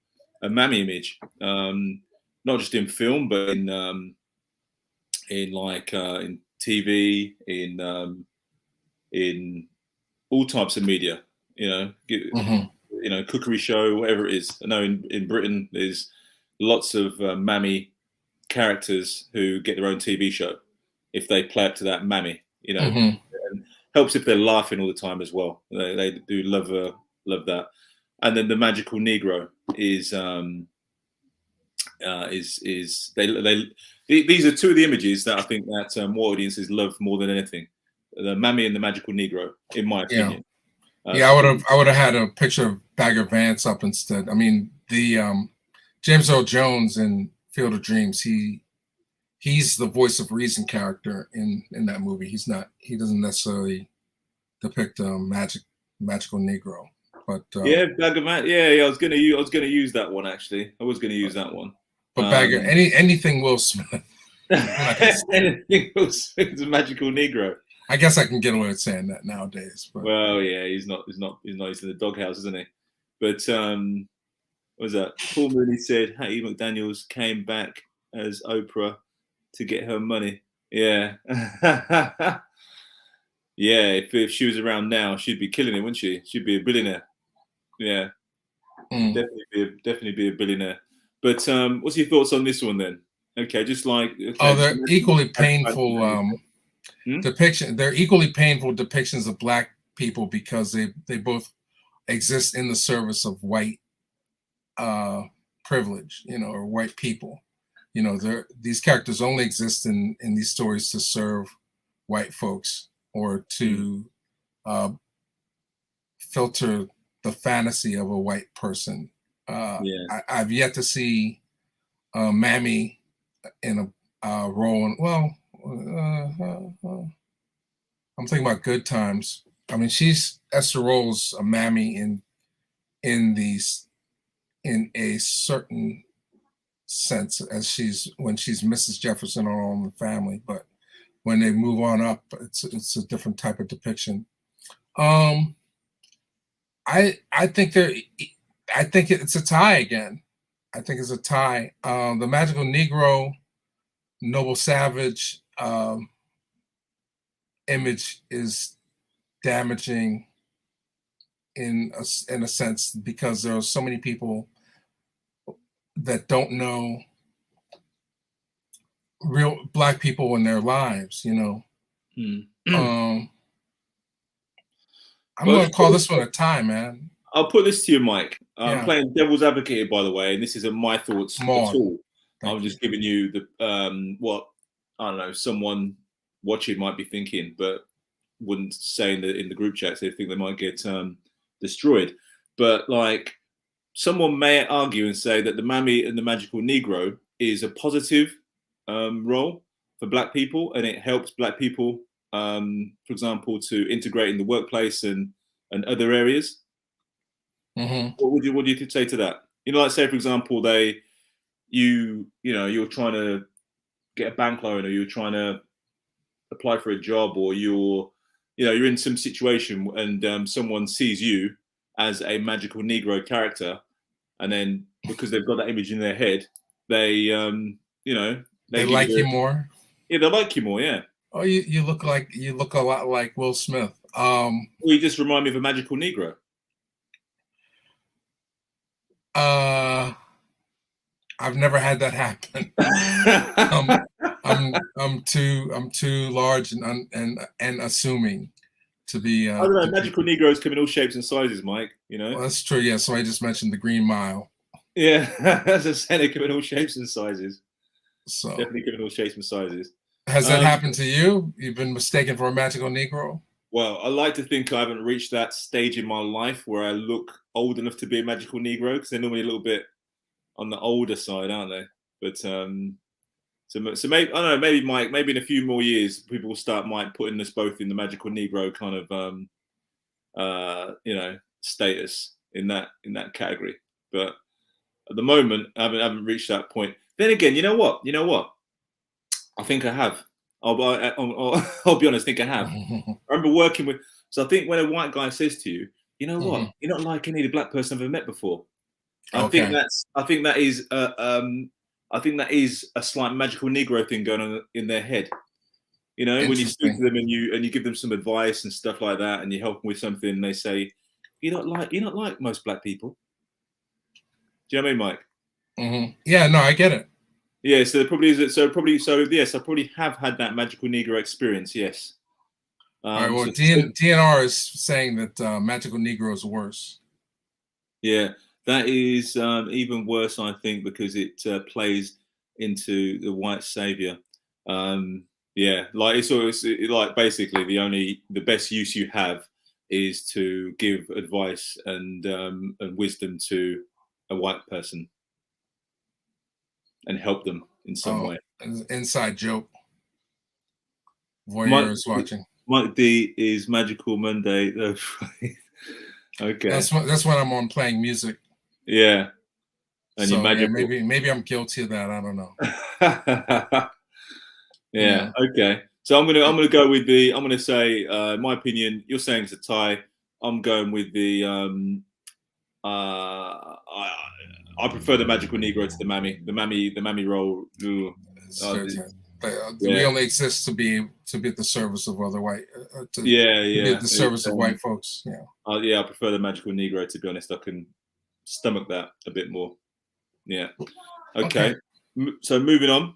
a Mammy image, not just in film, but in TV, in all types of media. You know, you know, cookery show, whatever it is. I know in Britain there's lots of Mammy characters who get their own TV show if they play up to that Mammy. You know, and helps if they're laughing all the time as well. They do love that. And then the Magical Negro is these are two of the images that I think that more audiences love more than anything. The Mammy and the Magical Negro, in my opinion. Yeah, I would have had a picture of Bagger Vance up instead. I mean, the James Earl Jones in Field of Dreams, he's the voice of reason character in that movie. He doesn't necessarily depict a magical Negro. But yeah, Bagger Vance. Yeah, I was gonna use that one actually. I was gonna use that one. But Bagger, anything Will Smith. Anything Will Smith's a Magical Negro. I guess I can get away with saying that nowadays. But. Well, yeah, he's not. He's in the doghouse, isn't he? But what was that? Paul Mooney said Hattie McDaniels came back as Oprah to get her money. Yeah, yeah. If she was around now, she'd be killing it, wouldn't she? She'd be a billionaire. Yeah, definitely be a billionaire. But what's your thoughts on this one then? Okay, just like they're equally painful. They're equally painful depictions of Black people because they both exist in the service of white privilege, you know, or white people. You know, these characters only exist in these stories to serve white folks or to filter the fantasy of a white person. Yeah. I've yet to see Mammy in a role. Well, I'm thinking about Good Times. I mean, she's Esther Rolls a Mammy in these in a certain sense as when she's Mrs. Jefferson on All in the Family, but when they move on up, it's a different type of depiction. I think it's a tie again. I think it's a tie. The Magical Negro, Noble Savage image is damaging in a sense because there are so many people that don't know real Black people in their lives, you know. I'm going to call this one a tie, man. I'll put this to you, Mike. I'm Yeah. playing devil's advocate here, by the way, and this isn't my thoughts at all. I'm just giving you the what I don't know. Someone watching might be thinking, but wouldn't say in the group chats. They think they might get destroyed. But like, someone may argue and say that the Mammy and the Magical Negro is a positive role for Black people, and it helps Black people, for example, to integrate in the workplace and other areas. What do you say to that? You know, like say for example, you're trying to get a bank loan, or you're trying to apply for a job, or you're in some situation and someone sees you as a Magical Negro character, and then because they've got that image in their head, they like you more. Yeah, they like you more. Yeah. Oh, you look a lot like Will Smith. Well, you just remind me of a Magical Negro. I've never had that happen. I'm too large and assuming to be. I don't know. Magical Negroes come in all shapes and sizes, Mike. You know. Well, that's true. Yeah. So I just mentioned the Green Mile. Yeah, as I said, they come in all shapes and sizes. So definitely come in all shapes and sizes. Has that happened to you? You've been mistaken for a Magical Negro? Well, I like to think I haven't reached that stage in my life where I look old enough to be a Magical Negro, because they're normally a little bit on the older side, aren't they? But so maybe I don't know. Maybe Mike. Maybe in a few more years, people will start putting us both in the Magical Negro kind of status in that category. But at the moment, I haven't reached that point. Then again, you know what? I think I have. I'll be honest. I think I have. I remember working with. So I think when a white guy says to you, "You know what? You're not like any Black person I've ever met before." I think that is a slight Magical Negro thing going on in their head. You know, when you speak to them and you give them some advice and stuff like that, and you help them with something, and they say, "You're not like most Black people." Do you know what I mean, Mike? Yeah, no, I get it. Yeah, so there probably is. So yes, I probably have had that Magical Negro experience. Yes. All right. Well, DNR is saying that Magical Negro is worse. Yeah, that is even worse, I think, because it plays into the white savior. Yeah, like it's like basically the best use you have is to give advice and wisdom to a white person and help them in some way. Inside joke. Voyeurs watching. Mike D is Magical Monday. Okay. That's when I'm on playing music. Yeah. And so, you magical. Yeah, maybe I'm guilty of that. I don't know. Yeah. Okay. So I'm gonna go with I'm gonna say in my opinion, you're saying it's a tie. I'm going with the I prefer the Magical Negro to the Mammy. The Mammy role. We only exist to be at the service of other white. To be at the service of white folks. Yeah. Yeah, I prefer the Magical Negro, to be honest. I can stomach that a bit more. Yeah. Okay. So moving on.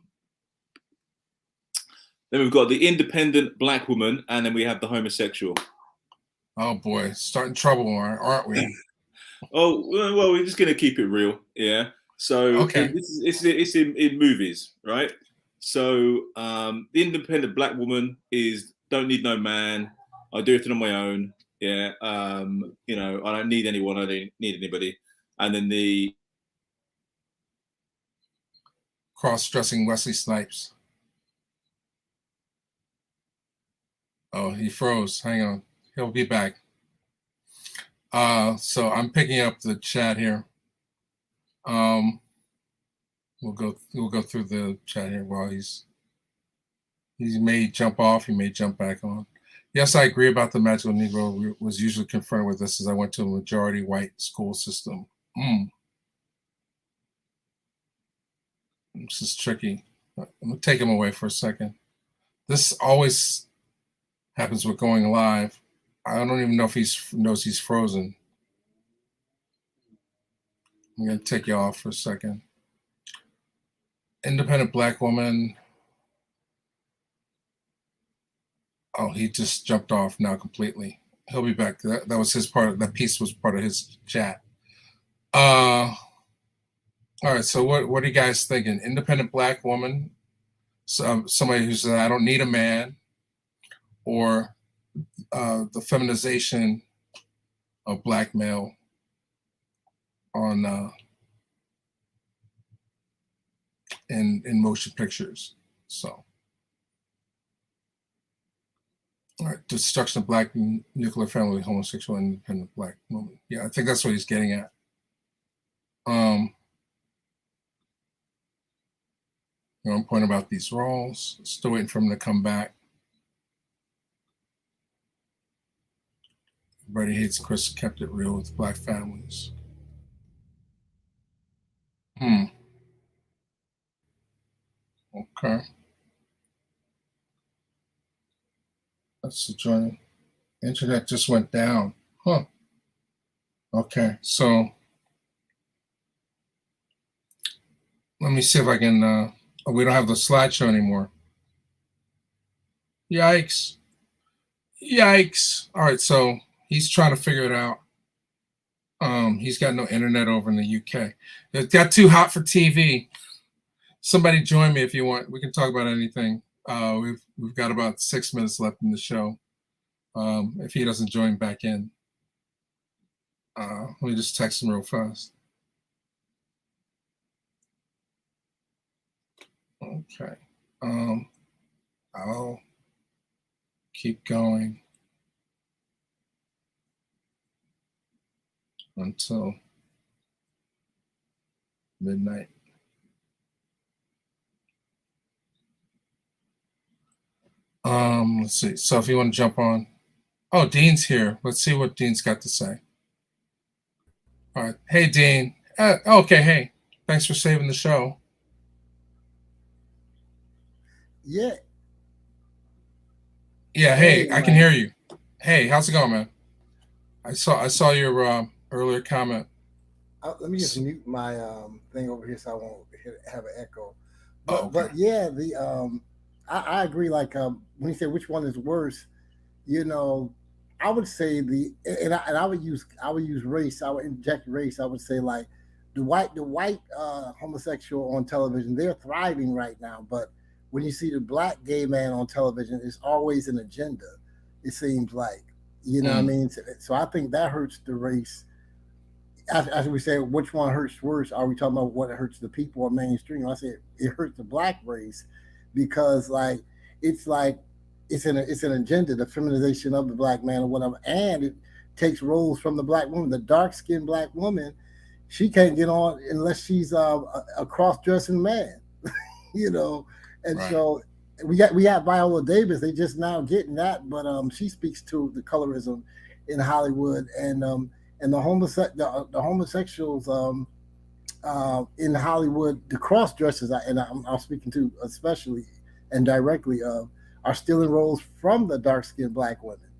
Then we've got the independent Black woman, and then we have the homosexual. Oh boy, starting trouble, aren't we? Oh well, we're just gonna keep it real, yeah. So it's in movies, right? So the independent Black woman is don't need no man. I do everything on my own. Yeah, you know, I don't need anyone. I don't need anybody. And then the Cross-dressing Wesley Snipes. Oh, he froze. Hang on. He'll be back. So I'm picking up the chat here. We'll go through the chat here while he may jump off, he may jump back on. Yes, I agree about the magical Negro was usually confronted with this as I went to a majority white school system. This is tricky. I'm gonna take him away for a second. This always happens with going live. I don't even know if he knows he's frozen. I'm gonna take you off for a second. Independent black woman. Oh, he just jumped off now completely. He'll be back. That was his part. That piece was part of his chat. All right. So what are you guys thinking? Independent black woman, somebody who said I don't need a man, or the feminization of black male on in motion pictures. So. All right, destruction of black nuclear family, homosexual, independent black woman. Yeah, I think that's what he's getting at. I'm pointing about these roles. Still waiting for him to come back. Everybody hates Chris kept it real with black families. Okay. That's the joint. Internet just went down. Huh. Okay, so let me see if I can. Oh, we don't have the slideshow anymore. Yikes. Yikes. All right, so he's trying to figure it out. He's got no internet over in the UK. It got too hot for TV. Somebody join me if you want. We can talk about anything. We've got about 6 minutes left in the show. If he doesn't join back in, let me just text him real fast. Okay. I'll keep going until midnight. Let's see. So if you want to jump on. Oh, Dean's here. Let's see what Dean's got to say. All right. Hey, Dean. Okay, hey. Thanks for saving the show. Yeah. Yeah, hey, I can hear you. Hey, how's it going, man? I saw your earlier comment. Let me just mute my thing over here so I won't have an echo. But yeah, the I agree. Like when you say which one is worse, you know, I would say and I would use race. I would inject race. I would say like the white homosexual on television, they're thriving right now. But when you see the black gay man on television, it's always an agenda. It seems like, you know what I mean. So I think that hurts the race. As we say, which one hurts worse? Are we talking about what hurts the people or mainstream? I say it hurts the black race because it's an agenda, the feminization of the black man or whatever, and it takes roles from the black woman. The dark-skinned black woman, she can't get on unless she's a cross-dressing man, you know. And right. So we got Viola Davis. They just now getting that, but she speaks to the colorism in Hollywood and the homosexuals in Hollywood, the cross dressers, and I'm speaking to especially and directly are stealing roles from the dark skinned black women.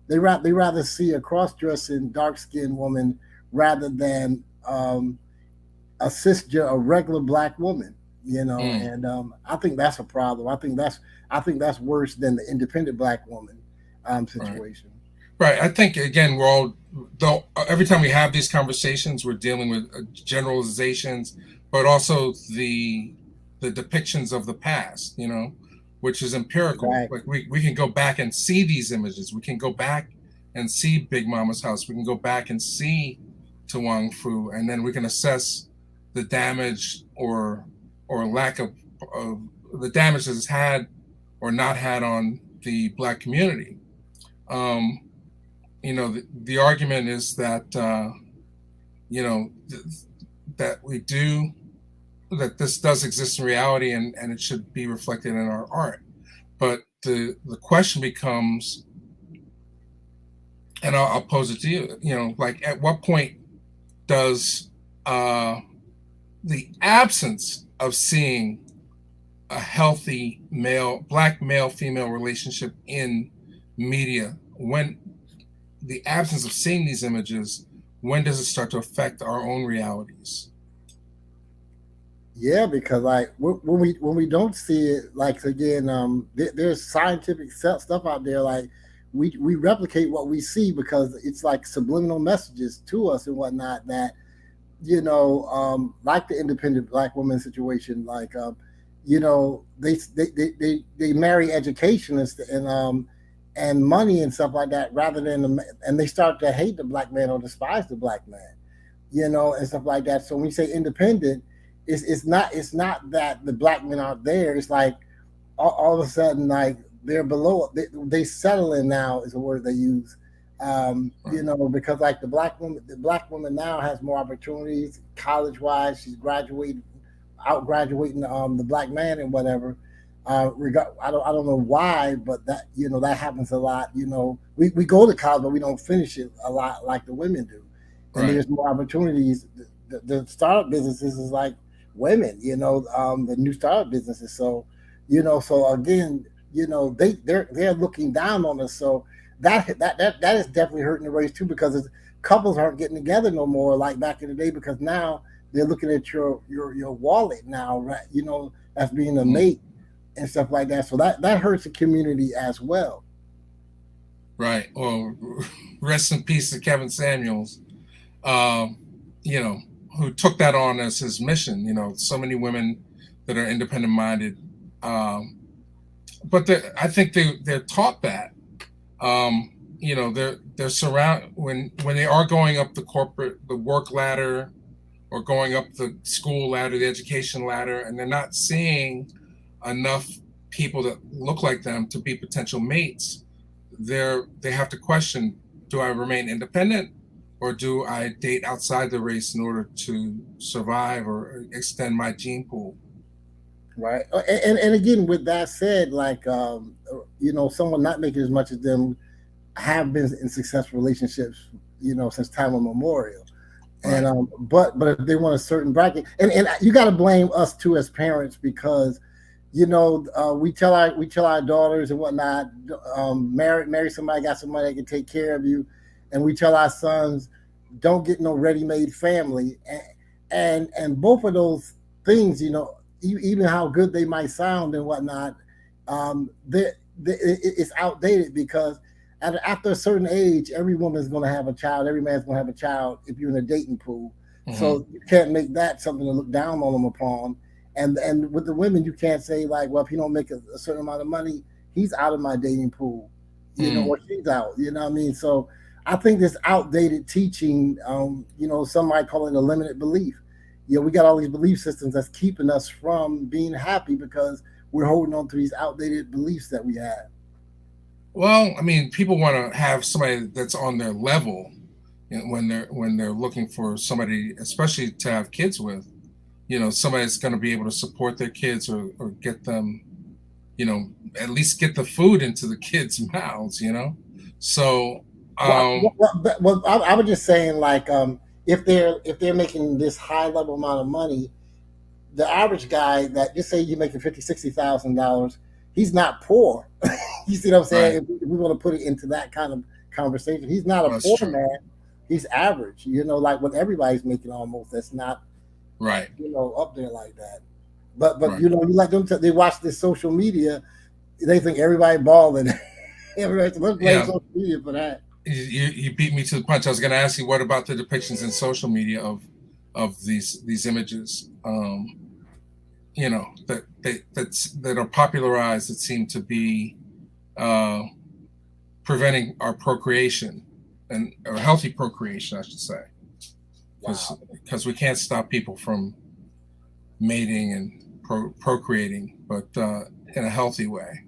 They rather see a cross dressing dark skinned woman rather than a regular black woman. You know, and I think that's a problem. I think that's worse than the independent black woman situation. Right. I think again, every time we have these conversations, we're dealing with generalizations, but also the depictions of the past. You know, which is empirical. Right. Like we can go back and see these images. We can go back and see Big Mama's house. We can go back and see Tuang Fu, and then we can assess the damage or lack of the damage that it's had or not had on the Black community. You know, the argument is that you know that this does exist in reality, and it should be reflected in our art. But the question becomes, and I'll pose it to you, you know, like at what point does the absence of seeing a healthy Black male female relationship in media, when the absence of seeing these images, when does it start to affect our own realities? Yeah, because like when we don't see it, like again, there's scientific stuff out there. Like we replicate what we see because it's like subliminal messages to us and whatnot. That you know, like the independent Black woman situation, like you know, they marry education and money and stuff like that rather than and they start to hate the Black man or despise the Black man, you know, and stuff like that. So when you say independent, it's not that the Black men aren't there. It's like all of a sudden, like they're below. They settle in now is the word they use. You know, because like the Black woman now has more opportunities college wise. She's out graduating the Black man and whatever. I don't know why, but that, you know, that happens a lot. You know, we go to college, but we don't finish it a lot like the women do. And there's more opportunities. The startup businesses is like women, you know, the new startup businesses. So, you know, so again, you know, they're looking down on us. So that is definitely hurting the race too, because couples aren't getting together no more like back in the day, because now they're looking at your wallet now, right? You know, as being a mate and stuff like that. So that hurts the community as well. Right. Well, rest in peace to Kevin Samuels, you know, who took that on as his mission. You know, so many women that are independent minded, but I think they're taught that. You know, they're surrounded when they are going up the work ladder, or going up the school ladder, the education ladder, and they're not seeing enough people that look like them to be potential mates. They have to question: do I remain independent, or do I date outside the race in order to survive or extend my gene pool? Right. And again, with that said, like you know, someone not making as much as them have been in successful relationships, you know, since time immemorial. Right. And but if they want a certain bracket, and you got to blame us too as parents, because you know, we tell our daughters and whatnot, marry somebody, got somebody that can take care of you, and we tell our sons, don't get no ready-made family, and both of those things, you know, even how good they might sound and whatnot, it's outdated, because after a certain age, every woman's going to have a child, every man's going to have a child if you're in a dating pool. Mm-hmm. So you can't make that something to look down on them upon. And with the women, you can't say like, well, if he don't make a certain amount of money, he's out of my dating pool, you know, or she's out, you know what I mean? So I think this outdated teaching, you know, some might call it a limited belief. You know, we got all these belief systems that's keeping us from being happy because we're holding on to these outdated beliefs that we have. Well, I mean, people want to have somebody that's on their level, you know, when they're looking for somebody, especially to have kids with. You know, somebody that's going to be able to support their kids or get them, you know, at least get the food into the kids' mouths, you know? So, well, I was just saying, like, if they're making this high level amount of money, the average guy that, just say you're making $50,000-$60,000, he's not poor. You see what I'm saying? Right. If we want to put it into that kind of conversation, he's not a poor man. He's average, you know, like what everybody's making almost. That's not, right, you know, up there like that. But right. You know, you let them they watch this social media, they think everybody balling. Everybody, let's blame social media for that. You beat me to the punch. I was going to ask you, what about the depictions in social media of these images? You know, that are popularized, that seem to be preventing our procreation and or healthy procreation, I should say, because we can't stop people from mating and procreating, but in a healthy way.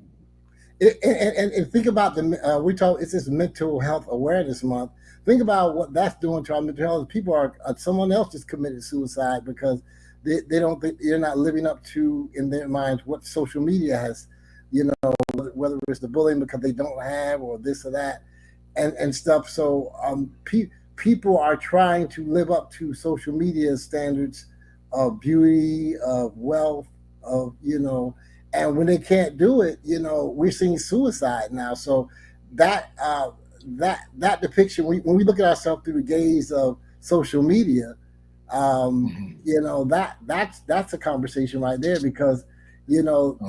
And think about it's this mental health awareness month. Think about what that's doing to our mental health. People are someone else just committed suicide because they don't think they're not living up to in their minds what social media has, whether it's the bullying because they don't have or this or that and stuff. So people are trying to live up to social media standards of beauty, of wealth, of and when they can't do it, we're seeing suicide now. So that depiction, when we look at ourselves through the gaze of social media, that's a conversation right there because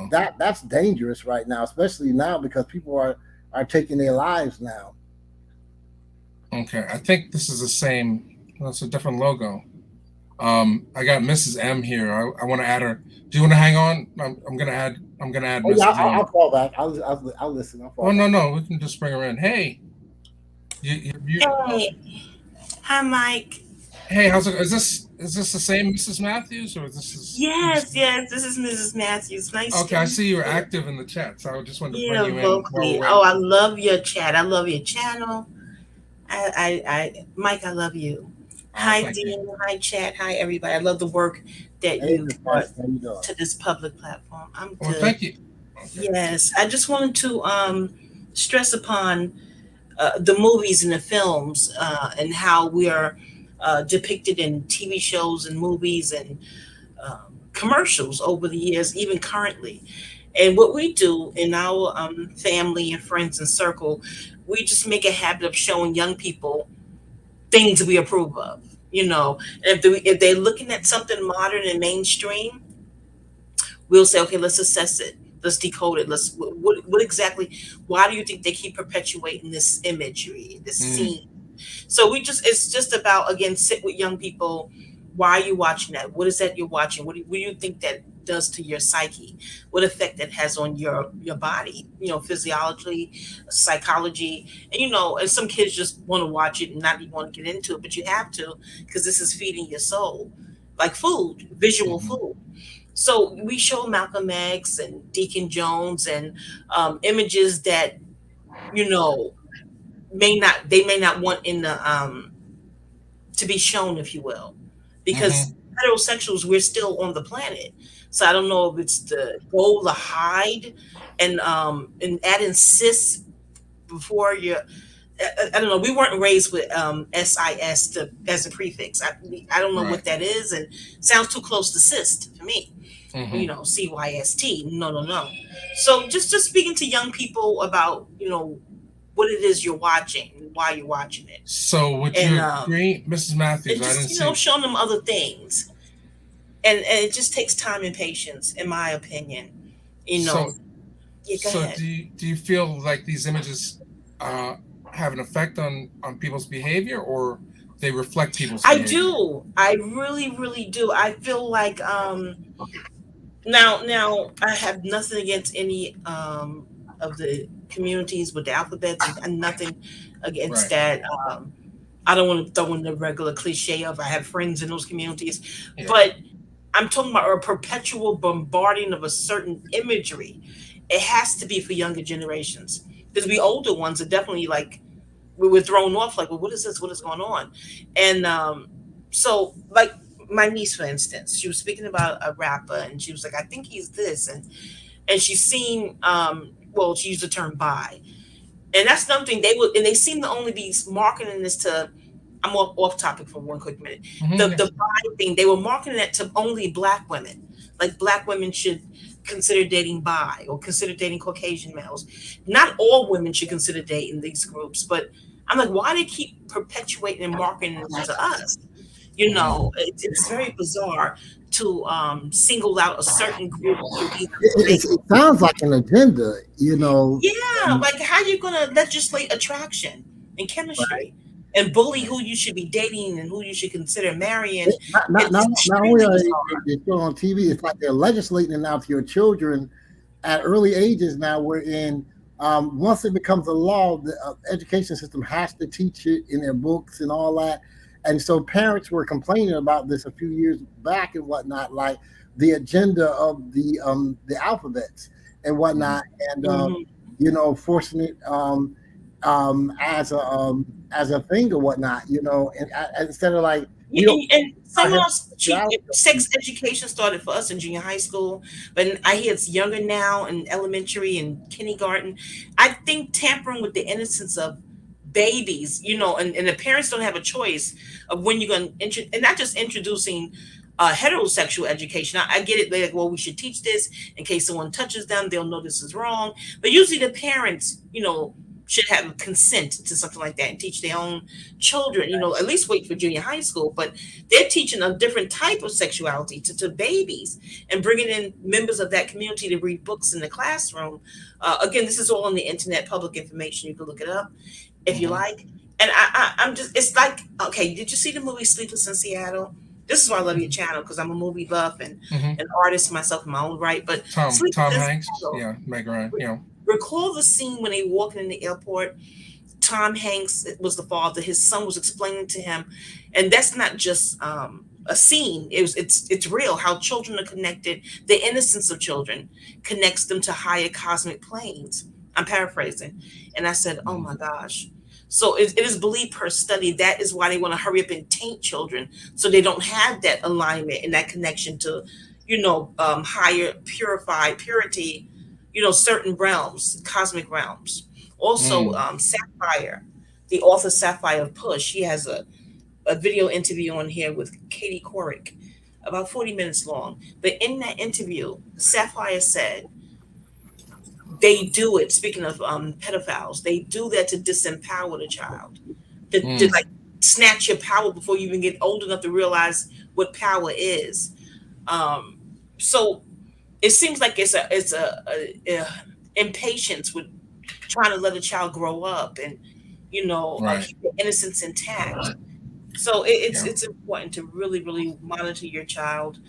that's dangerous right now, especially now because people are taking their lives now. Okay, I think this is the same. Well, it's a different logo. I got Mrs. M here. I want to add her. Do you want to hang on? I'm gonna add Oh, Mrs. yeah, M. I'll call back. I'll listen. No. We can just bring her in. Hey. Hey. Hi, Mike. Hey, how's it? Is this the same Mrs. Matthews or this is? Yes. This is Mrs. Matthews. Nice. Okay, I see you're active in the chat, so I just wanted to bring you vocally. in. Oh, I love your chat. I love your channel. Mike, I love you. Hi, Dean. Hi, chat. Hi, everybody. I love the work that you brought to this public platform. I'm good. Well, thank you. Okay. Yes, I just wanted to stress upon the movies and the films and how we are depicted in TV shows and movies and commercials over the years, even currently. And what we do in our family and friends and circle, we just make a habit of showing young people things we approve of. If they're looking at something modern and mainstream, we'll say, okay, let's assess it. Let's decode it. What exactly, why do you think they keep perpetuating this imagery, this scene? So it's just about, again, sit with young people. Why are you watching that? What is that you're watching? What do you think that does to your psyche? What effect that has on your body, physiologically, psychology, and some kids just want to watch it and not even want to get into it, but you have to, because this is feeding your soul, like food, visual food. So we show Malcolm X and Deacon Jones and images that, may not want in the to be shown, if you will, because heterosexuals, we're still on the planet. So I don't know if it's the goal to hide and add in cis before you. I don't know. We weren't raised with SIS as a prefix. I don't know what that is, and sounds too close to cyst to me. CYST. No. So just speaking to young people about what it is you're watching, why you're watching it. So would you agree, Mrs. Matthews? And just, showing them other things. And it just takes time and patience, in my opinion. So go ahead. Do you feel like these images have an effect on people's behavior, or they reflect people's behavior? I do. I really, really do. I feel like now I have nothing against any of the communities with the alphabets and nothing against that. I don't want to throw in the regular cliche of I have friends in those communities, but I'm talking about a perpetual bombarding of a certain imagery. It has to be for younger generations, because we older ones are definitely like, we were thrown off, like, well, what is this? What is going on? And so, like my niece, for instance, she was speaking about a rapper, and she was like, I think he's this, and she's seen, she used the term bi, and that's something they seem to only be marketing this to. I'm off topic for one quick minute. The bi thing, they were marketing it to only Black women. Like Black women should consider dating bi or consider dating Caucasian males. Not all women should consider dating these groups, but I'm like, why do they keep perpetuating and marketing it to us? It's very bizarre to single out a certain group. It sounds like an agenda, Yeah, like how you gonna legislate attraction and chemistry? And bully who you should be dating and who you should consider marrying. Not only are they still on TV, it's like they're legislating now to your children at early ages now, wherein Once it becomes a law, the education system has to teach it in their books and all that. And so parents were complaining about this a few years back and whatnot, like the agenda of the alphabets and whatnot, and you know, forcing it as a thing or whatnot, you know, and instead of like and some of us sex education started for us in junior high school, but I hear it's younger now in elementary and kindergarten. I think tampering with the innocence of babies, you know, and the parents don't have a choice of when you're going to and not just introducing heterosexual education. I get it, like, well, we should teach this in case someone touches them, they'll know this is wrong. But usually the parents, you know, should have consent to something like that and teach their own children, you know, at least wait for junior high school. But they're teaching a different type of sexuality to babies and bringing in members of that community to read books in the classroom. Again, this is all on the internet, public information. You can look it up if you like. And I'm just, it's like, okay, did you see the movie Sleepless in Seattle? This is why I love your channel, because I'm a movie buff and an artist myself in my own right. But Tom Hanks, yeah, Meg Ryan, you know. Recall the scene when they walking in the airport. Tom Hanks was the father. His son was explaining to him, and that's not just a scene. It's real how children are connected. The innocence of children connects them to higher cosmic planes. I'm paraphrasing, and I said, "Oh my gosh." So it is believed per study that is why they want to hurry up and taint children, so they don't have that alignment and that connection to, you know, higher purified purity, you know, certain realms, cosmic realms. Also, Sapphire, the author Sapphire of Push, he has a video interview on here with Katie Couric, about 40 minutes long. But in that interview, Sapphire said they do it, speaking of pedophiles, they do that to disempower the child, to like snatch your power before you even get old enough to realize what power is. So it seems like it's a impatience with trying to let a child grow up and, you know, keep the innocence intact. So it's important to really monitor your child,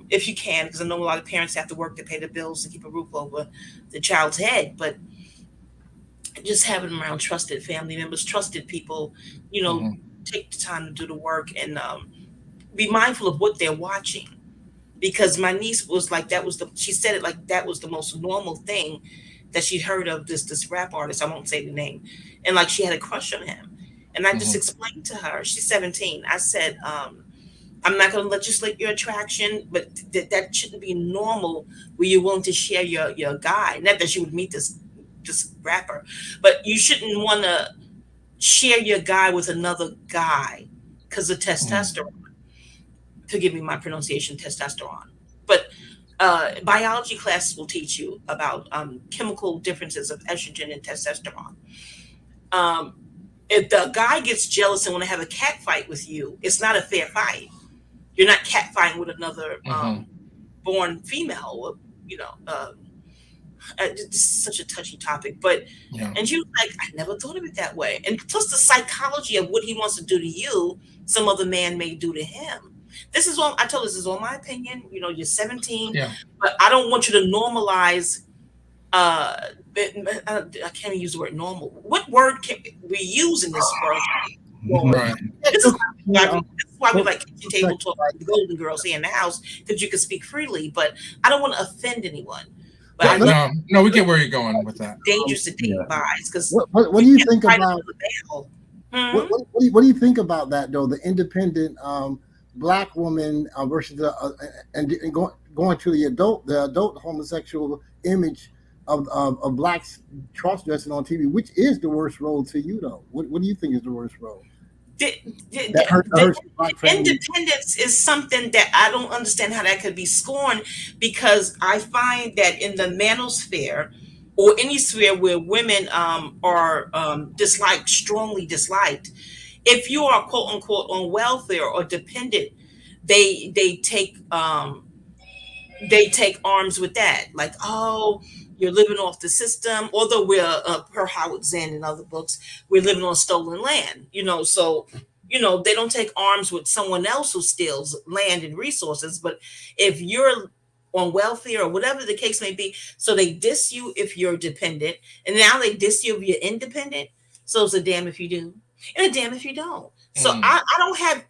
if you can, because I know a lot of parents have to work to pay the bills to keep a roof over the child's head. But just having them around trusted family members, trusted people, you know, take the time to do the work and be mindful of what they're watching. Because my niece was like, she said it like that was the most normal thing that she'd heard of this rap artist. I won't say the name. And like she had a crush on him. And I just explained to her, she's 17. I said, I'm not going to legislate your attraction, but that shouldn't be normal where you're willing to share your guy. Not that you would meet this rapper, but you shouldn't want to share your guy with another guy because of testosterone. Forgive me my pronunciation, testosterone. But biology classes will teach you about chemical differences of estrogen and testosterone. If the guy gets jealous and want to have a cat fight with you, it's not a fair fight. You're not cat fighting with another born female, or, you know. This is such a touchy topic, but and she was like, I never thought of it that way. And plus the psychology of what he wants to do to you, some other man may do to him. This is all I told. This is all my opinion. You know, you're 17, but I don't want you to normalize. I can't even use the word normal. What word can we use in this world? Right. This is why we like kitchen table talk, like the Golden Girls here in the house, because you can speak freely. But I don't want to offend anyone. But no, we get where you're going with that. Dangerous to take buys because what do you think about? What do you think about that though? The independent Black woman versus and going to the adult homosexual image of Blacks cross-dressing on TV, which is the worst role to you though? What do you think is the worst role? Independence is something that I don't understand how that could be scorned, because I find that in the manosphere or any sphere where women are disliked, strongly disliked, if you are quote unquote on welfare or dependent, they take arms with that, like, oh, you're living off the system. Although we're per Howard Zinn and other books, we're living on stolen land, you know. So, you know, they don't take arms with someone else who steals land and resources. But if you're on welfare or whatever the case may be. So they diss you if you're dependent, and now they diss you if you're independent. So it's a damn if you do and a damn if you don't. So I don't have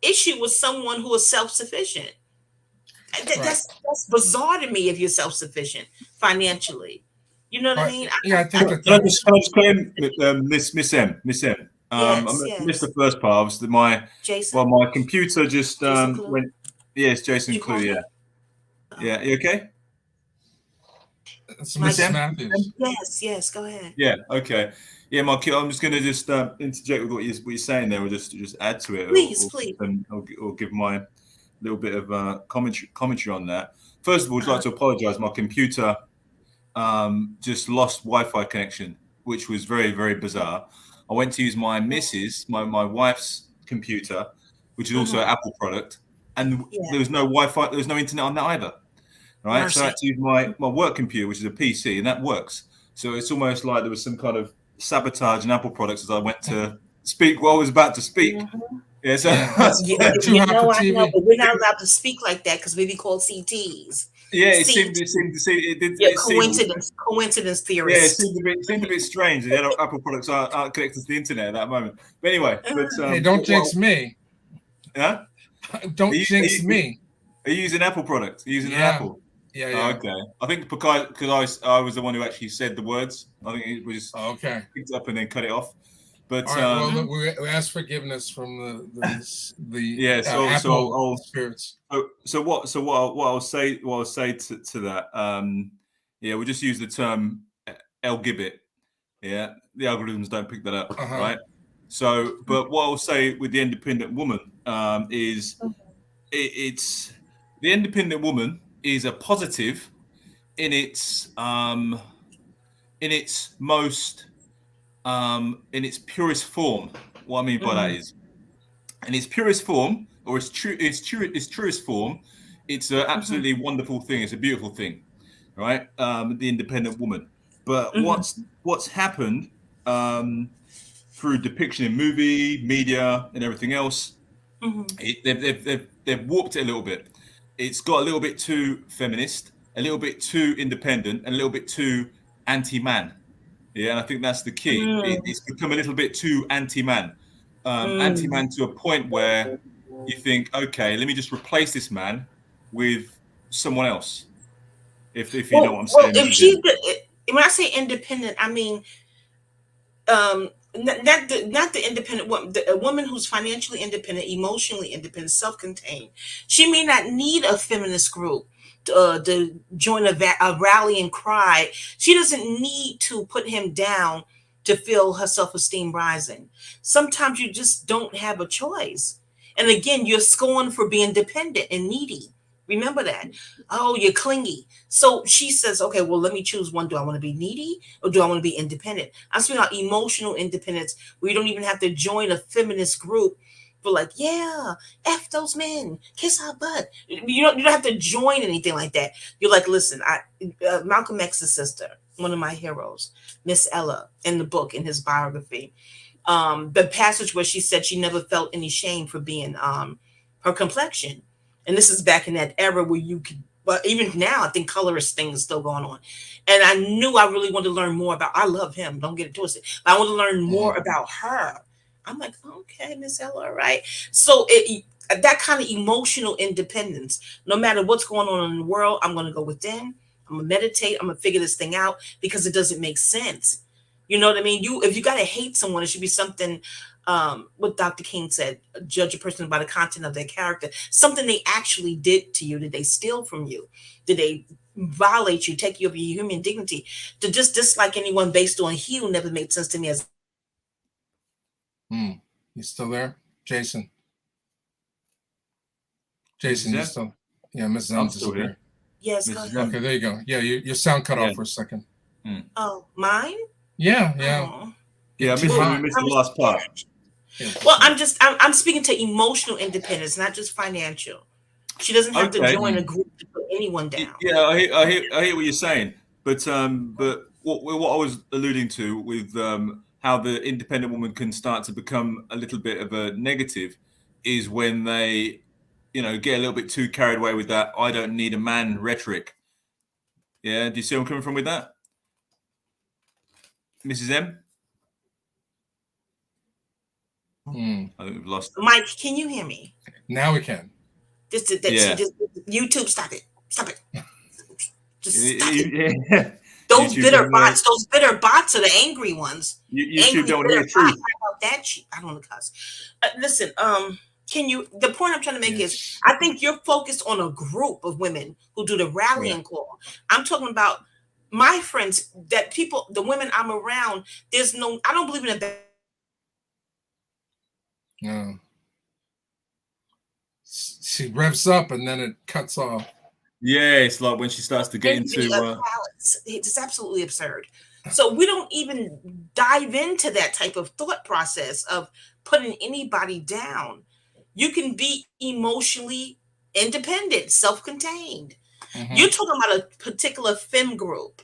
issue with someone who is self-sufficient. That's bizarre to me if you're self-sufficient financially. You know what I mean? Yeah, I think that. Can I just claim, Miss M? I Yes. missed the first part. Obviously, my computer just went. Yes, Jason Clue. Yeah. Yeah. You okay? It's Miss Matthews. Yes. Go ahead. Yeah. Okay. Yeah, I'm just going to just interject with what you're saying there, or just add to it, Please. or give my little bit of commentary on that. First of all, I'd like to apologise. My computer just lost Wi-Fi connection, which was very, very bizarre. I went to use my my wife's computer, which is also an Apple product, and there was no Wi-Fi, there was no internet on that either. Right, so I had to use my work computer, which is a PC, and that works. So it's almost like there was some kind of sabotage in Apple products as I went to speak what I was about to speak. Yeah, so I know, but we're not allowed to speak like that because we be called CTs. Yeah, it seemed coincidence theory. Yeah, it seemed a bit strange. The Apple products aren't connected to the internet at that moment. But anyway, hey, don't jinx me. Huh? Don't jinx me. Are you using Apple products? Are you using an Apple? Yeah. Oh, okay. I think because I was the one who actually said the words. I think it was picked up and then cut it off. But all right, well, we ask forgiveness from the Apple spirits. So what I'll say to that, we'll just use the term LGBT. Yeah, the algorithms don't pick that up, right? So, but what I'll say with the independent woman is it's the independent woman is a positive in its most in its purest form. What I mean by that is, in its purest form, or its truest form, it's an absolutely wonderful thing. It's a beautiful thing, right? The independent woman. But what's happened through depiction in movie, media, and everything else, they've warped it a little bit. It's got a little bit too feminist, a little bit too independent, and a little bit too anti-man. Yeah, and I think that's the key. It's become a little bit too anti-man. Anti-man to a point where you think, okay, let me just replace this man with someone else. If you know what I'm saying. When I say independent, I mean not the independent woman, a woman who's financially independent, emotionally independent, self-contained. She may not need a feminist group to join a rally and cry. She doesn't need to put him down to feel her self-esteem rising. Sometimes you just don't have a choice. And again, you're scorned for being dependent and needy. Remember that. Oh, you're clingy. So she says, okay, well, let me choose one. Do I want to be needy or do I want to be independent? I'm speaking about emotional independence where you don't even have to join a feminist group for like, yeah, F those men, kiss our butt. You don't have to join anything like that. You're like, listen, Malcolm X's sister, one of my heroes, Miss Ella, in the book, in his biography, the passage where she said she never felt any shame for being her complexion. And this is back in that era where you could, but even now, I think colorist thing is still going on. And I knew I really wanted to learn more about, I love him, don't get it twisted, but I want to learn more about her. I'm like, okay, Miss Ella, all right. So that kind of emotional independence, no matter what's going on in the world, I'm going to go within, I'm going to meditate, I'm going to figure this thing out because it doesn't make sense. You know what I mean? If you got to hate someone, it should be something, what Dr. King said, judge a person by the content of their character, something they actually did to you. Did they steal from you? Did they violate you, take you over your human dignity? To just dislike anyone based on hue never made sense to me as. You still there? Jason, you still? Yeah, Mrs. Elms is here. Yes, go ahead. Okay, there you go. Yeah, your sound cut off for a second. Oh, mine? Yeah. Oh. Yeah, I missed the last part. Well, I'm speaking to emotional independence, not just financial. She doesn't have to join a group to put anyone down. Yeah, I hear what you're saying, but what I was alluding to with how the independent woman can start to become a little bit of a negative is when they you know, get a little bit too carried away with that "I don't need a man" rhetoric. Yeah, do you see where I'm coming from with that, Mrs. M? I think we've lost Mike. Can you hear me? Now we can. YouTube, stop it. Stop it. Just stop it. Yeah. Those YouTube bitter bots. Those bitter bots are the angry ones. YouTube Angry don't want to hear bitter truth. bots. How about that shit? I don't want to cuss. Listen. Can you? The point I'm trying to make is, I think you're focused on a group of women who do the rallying call. I'm talking about my friends, that people, the women I'm around. There's no. I don't believe in a. No. She revs up and then it cuts off. Yeah, it's like when she starts to get into. It's absolutely absurd. So we don't even dive into that type of thought process of putting anybody down. You can be emotionally independent, self-contained. You're talking about a particular femme group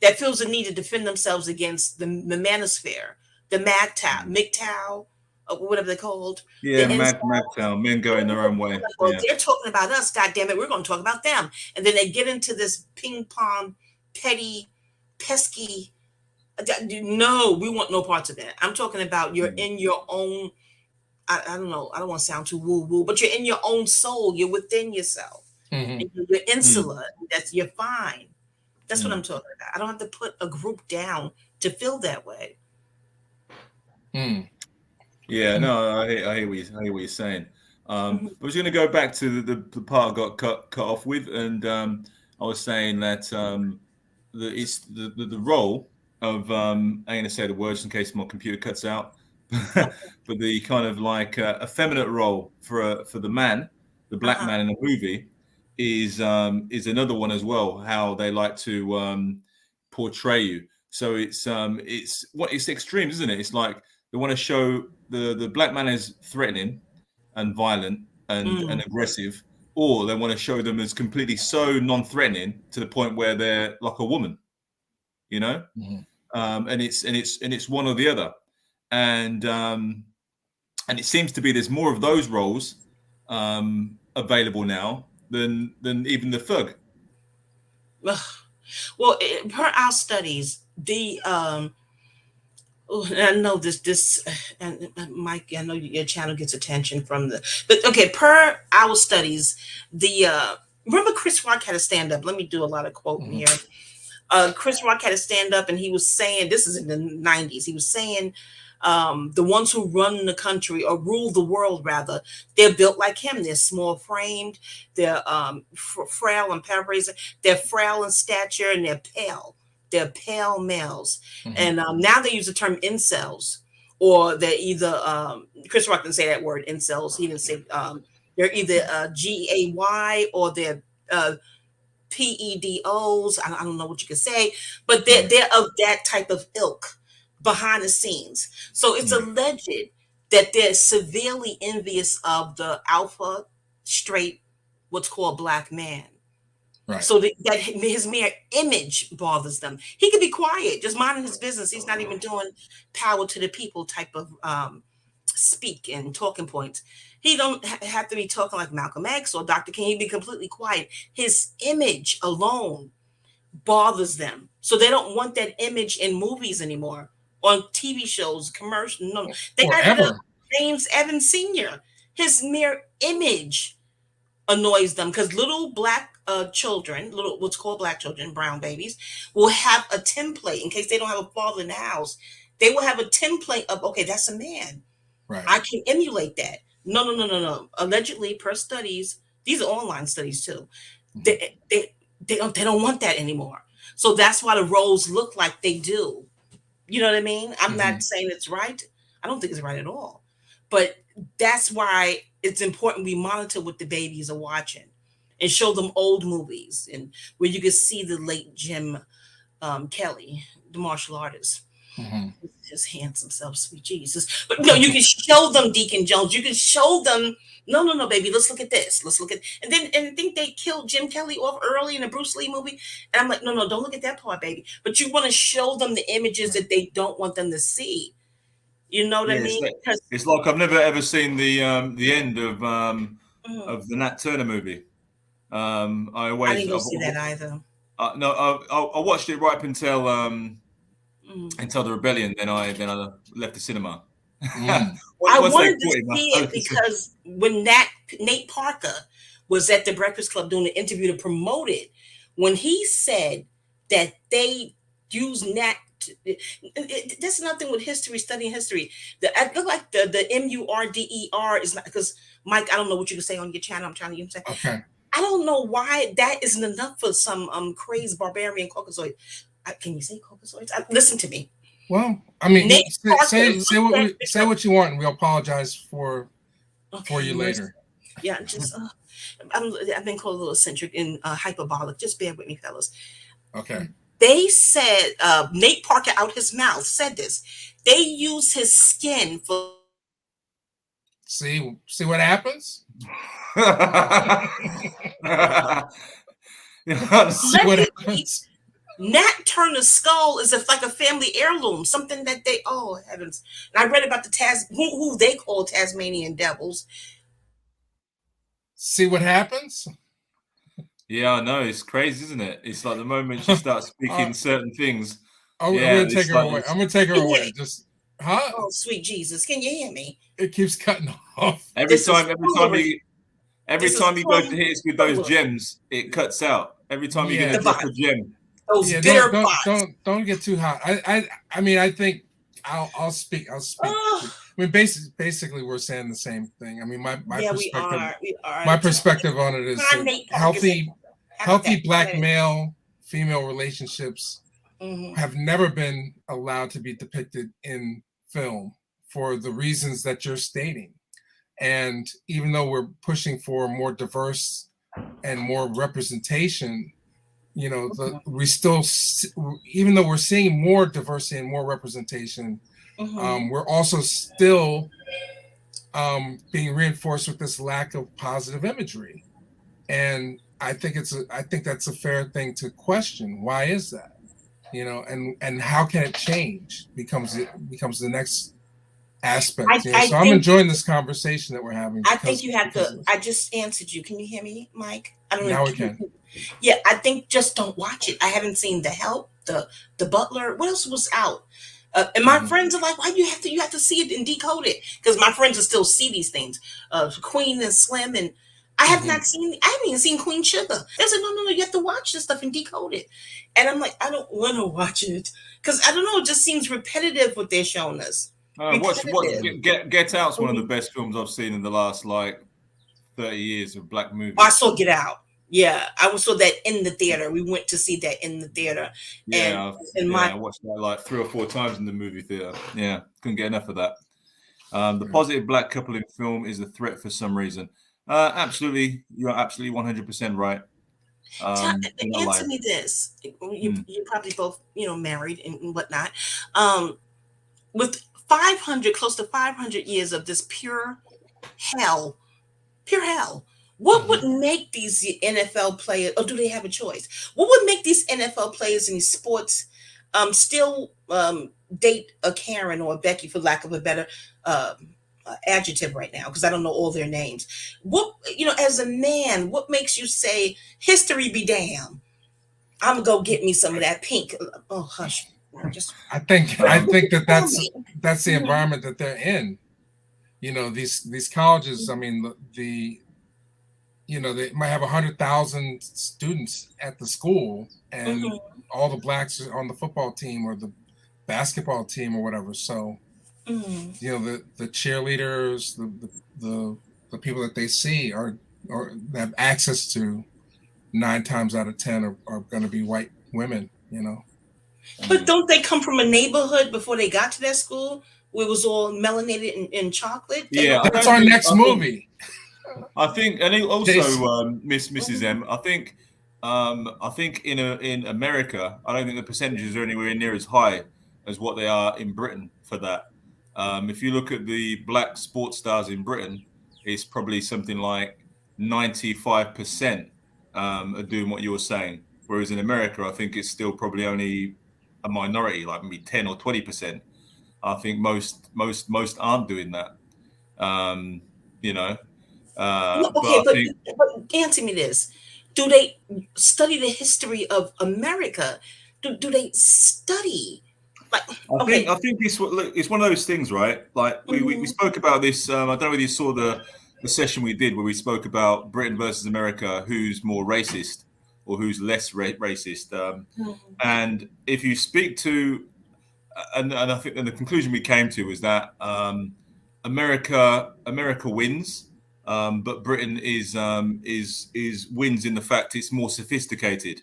that feels the need to defend themselves against the manosphere, the MGTOW, or whatever they're called. Yeah, MGTOW, men going their own way. Well, Yeah. they're talking about us. God damn it, we're going to talk about them. And then they get into this ping pong, petty, pesky. No, we want no parts of that. I'm talking about you're in your own. I don't know. I don't want to sound too woo woo, but you're in your own soul. You're within yourself. And you're insular. You're fine. That's what I'm talking about. I don't have to put a group down to feel that way. Yeah, no, I hear what you're saying. I was going to go back to the part I got cut off with, and I was saying that it's the role of I ain't going to say the words in case my computer cuts out, but the kind of like effeminate role for the man, the black man in a movie, is another one as well. How they like to portray you. So it's extremes, isn't it? It's like they want to show the black man as threatening and violent and aggressive, or they want to show them as completely so non-threatening to the point where they're like a woman, you know. And it's one or the other, and it seems to be there's more of those roles available now than even the thug. Well, per our studies, the I know this, and Mike, I know your channel gets attention from but okay, per our studies, remember Chris Rock had a stand up. Let me do a lot of quoting here. Chris Rock had a stand up, and he was saying, this is in the 90s. He was saying, the ones who run the country or rule the world, rather, they're built like him. They're small framed. They're frail. I'm paraphrasing. They're frail in stature, and they're pale. They're pale males. And now they use the term incels, or they're either Chris Rock didn't say that word, incels. He didn't say they're either GAY or they're PEDOs. I don't know what you can say, but they're of that type of ilk behind the scenes. So it's alleged that they're severely envious of the alpha, straight, what's called black man. Right. So that his mere image bothers them. He could be quiet, just minding his business. He's not even doing power to the people type of speak and talking points. He don't have to be talking like Malcolm X or Dr. King. He'd be completely quiet. His image alone bothers them. So they don't want that image in movies anymore, on TV shows, commercials. No, they got rid of James Evans Sr. His mere image annoys them, because little black children, what's called black children, brown babies, will have a template in case they don't have a father in the house. They will have a template of, okay, that's a man. Right. I can emulate that. No. Allegedly, per studies, these are online studies too. They don't want that anymore. So that's why the roles look like they do. You know what I mean? I'm not saying it's right. I don't think it's right at all. But that's why it's important we monitor what the babies are watching and show them old movies, and where you can see the late Jim Kelly, the martial artist. His handsome self, sweet Jesus. But no, you can show them Deacon Jones. You can show them, no, baby, let's look at this. Let's look at, and I think they killed Jim Kelly off early in the Bruce Lee movie. And I'm like, no, don't look at that part, baby. But you want to show them the images that they don't want them to see. You know what I mean? It's like I've never ever seen the end of of the Nat Turner movie. I didn't go see that either. No, I watched it right up until the rebellion. Then I left the cinema. I wanted to see it because when Nate Parker was at the Breakfast Club doing an interview to promote it, when he said that they use Nat. That's nothing with history, studying history. I feel like the MURDER is not, because Mike, I don't know what you can say on your channel. I'm trying to say. Okay. I don't know why that isn't enough for some crazed barbarian Caucasoid. Can you say Caucasoids? Listen to me. Well, I mean, say what you want, and we'll apologize for you later. Yeah, just I've been called a little eccentric and hyperbolic. Just bear with me, fellas. Okay. They said Nate Parker out his mouth said this. They use his skin for. See what happens. See what happens. Nat Turner's skull is like a family heirloom, something that they, oh heavens. And I read about the who they call Tasmanian devils. See what happens? Yeah, I know. It's crazy, isn't it? It's like the moment she starts speaking certain things. I'm gonna take her away. I'm gonna take her away. Just Oh, sweet Jesus. Can you hear me? It keeps cutting off. Every time you go to hit us with those gems, it cuts out. Every time you get a drop of gem. Don't get too hot. I mean, I think I'll speak. I mean, basically, we're saying the same thing. I mean, my perspective. We are. My perspective on it is healthy black male female relationships have never been allowed to be depicted in film for the reasons that you're stating. And even though we're pushing for more diverse and more representation, you know, we still, even though we're seeing more diversity and more representation, we're also still being reinforced with this lack of positive imagery. And I think that's a fair thing to question. Why is that? You know, and how can it change becomes the next aspect. So I'm enjoying this conversation that we're having. I think you have to. I just answered you. Can you hear me, Mike? I don't know. Now we can. Yeah, I think just don't watch it. I haven't seen The Help, the Butler. What else was out? And my friends are like, "Why do you have to see it and decode it?" Because my friends will still see these things. Queen and Slim, and I have not seen. I haven't even seen Queen Sugar. They said, "No, you have to watch this stuff and decode it." And I'm like, I don't want to watch it because I don't know. It just seems repetitive what they're showing us. Get Out's one of the best films I've seen in the last 30 years of black movies. I saw Get Out. Yeah, I saw that in the theater. We went to see that in the theater. Yeah, I watched that 3 or 4 times in the movie theater. Yeah, couldn't get enough of that. The positive black couple in film is a threat for some reason. Absolutely, you're absolutely 100% right. Answer me this: you're probably both, married and whatnot. With close to 500 years of this pure hell. What would make these NFL players, or do they have a choice? What would make these NFL players in these sports still date a Karen or a Becky, for lack of a better adjective right now, because I don't know all their names. What, as a man, what makes you say, history be damned, I'm gonna go get me some of that pink? Oh, hush. I think that's the environment that they're in. These colleges. I mean, they might have 100,000 students at the school, and all the blacks are on the football team or the basketball team or whatever. So, the cheerleaders, the people that they see or have access to, 9 times out of 10 are going to be white women. But don't they come from a neighborhood before they got to that school where it was all melanated and chocolate? Yeah, that's our next movie. I think, and also, Mrs. M, I think in America, I don't think the percentages are anywhere near as high as what they are in Britain for that. If you look at the black sports stars in Britain, it's probably something like 95% are doing what you were saying. Whereas in America, I think it's still probably only a minority, like maybe 10 or 20%. I think most aren't doing that. Okay, I think but answer me this: do they study the history of America? Do they study like okay? I think it's one of those things, right? Like we spoke about this. I don't know whether you saw the session we did where we spoke about Britain versus America, who's more racist or who's less racist. And if you speak to, and I think the conclusion we came to was that America wins, but Britain is wins in the fact it's more sophisticated.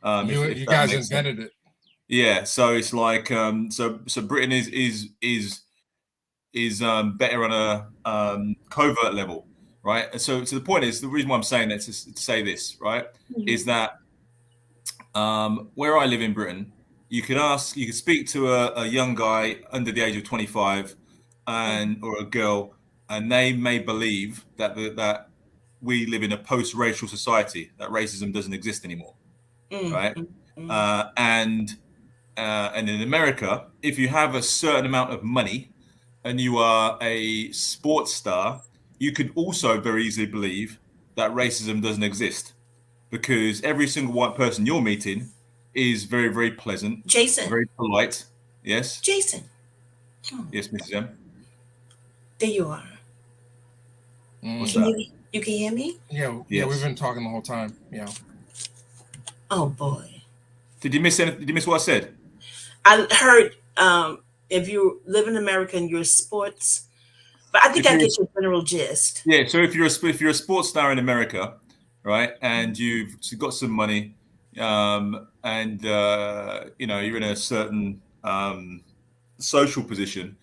You guys invented it. Yeah, so it's like so Britain is better on a covert level, right? And so the point is, the reason why I'm saying that to say this, right, is that where I live in Britain, you could speak to a young guy under the age of 25 or a girl, and they may believe that that we live in a post-racial society, that racism doesn't exist anymore, right? And in America, if you have a certain amount of money and you are a sports star, you could also very easily believe that racism doesn't exist, because every single white person you're meeting is very, very pleasant, Jason, very polite. Yes, Jason. Yes, Mrs. M. There you are. What's that? You can hear me? Yeah, Yes. we've been talking the whole time. Yeah. Oh boy. Did you miss anything? Did you miss what I said? I heard if you live in America and you're sports, but I think I get your general gist. Yeah. So if you're a sports star in America, right, and you've got some money, and you're in a certain social position,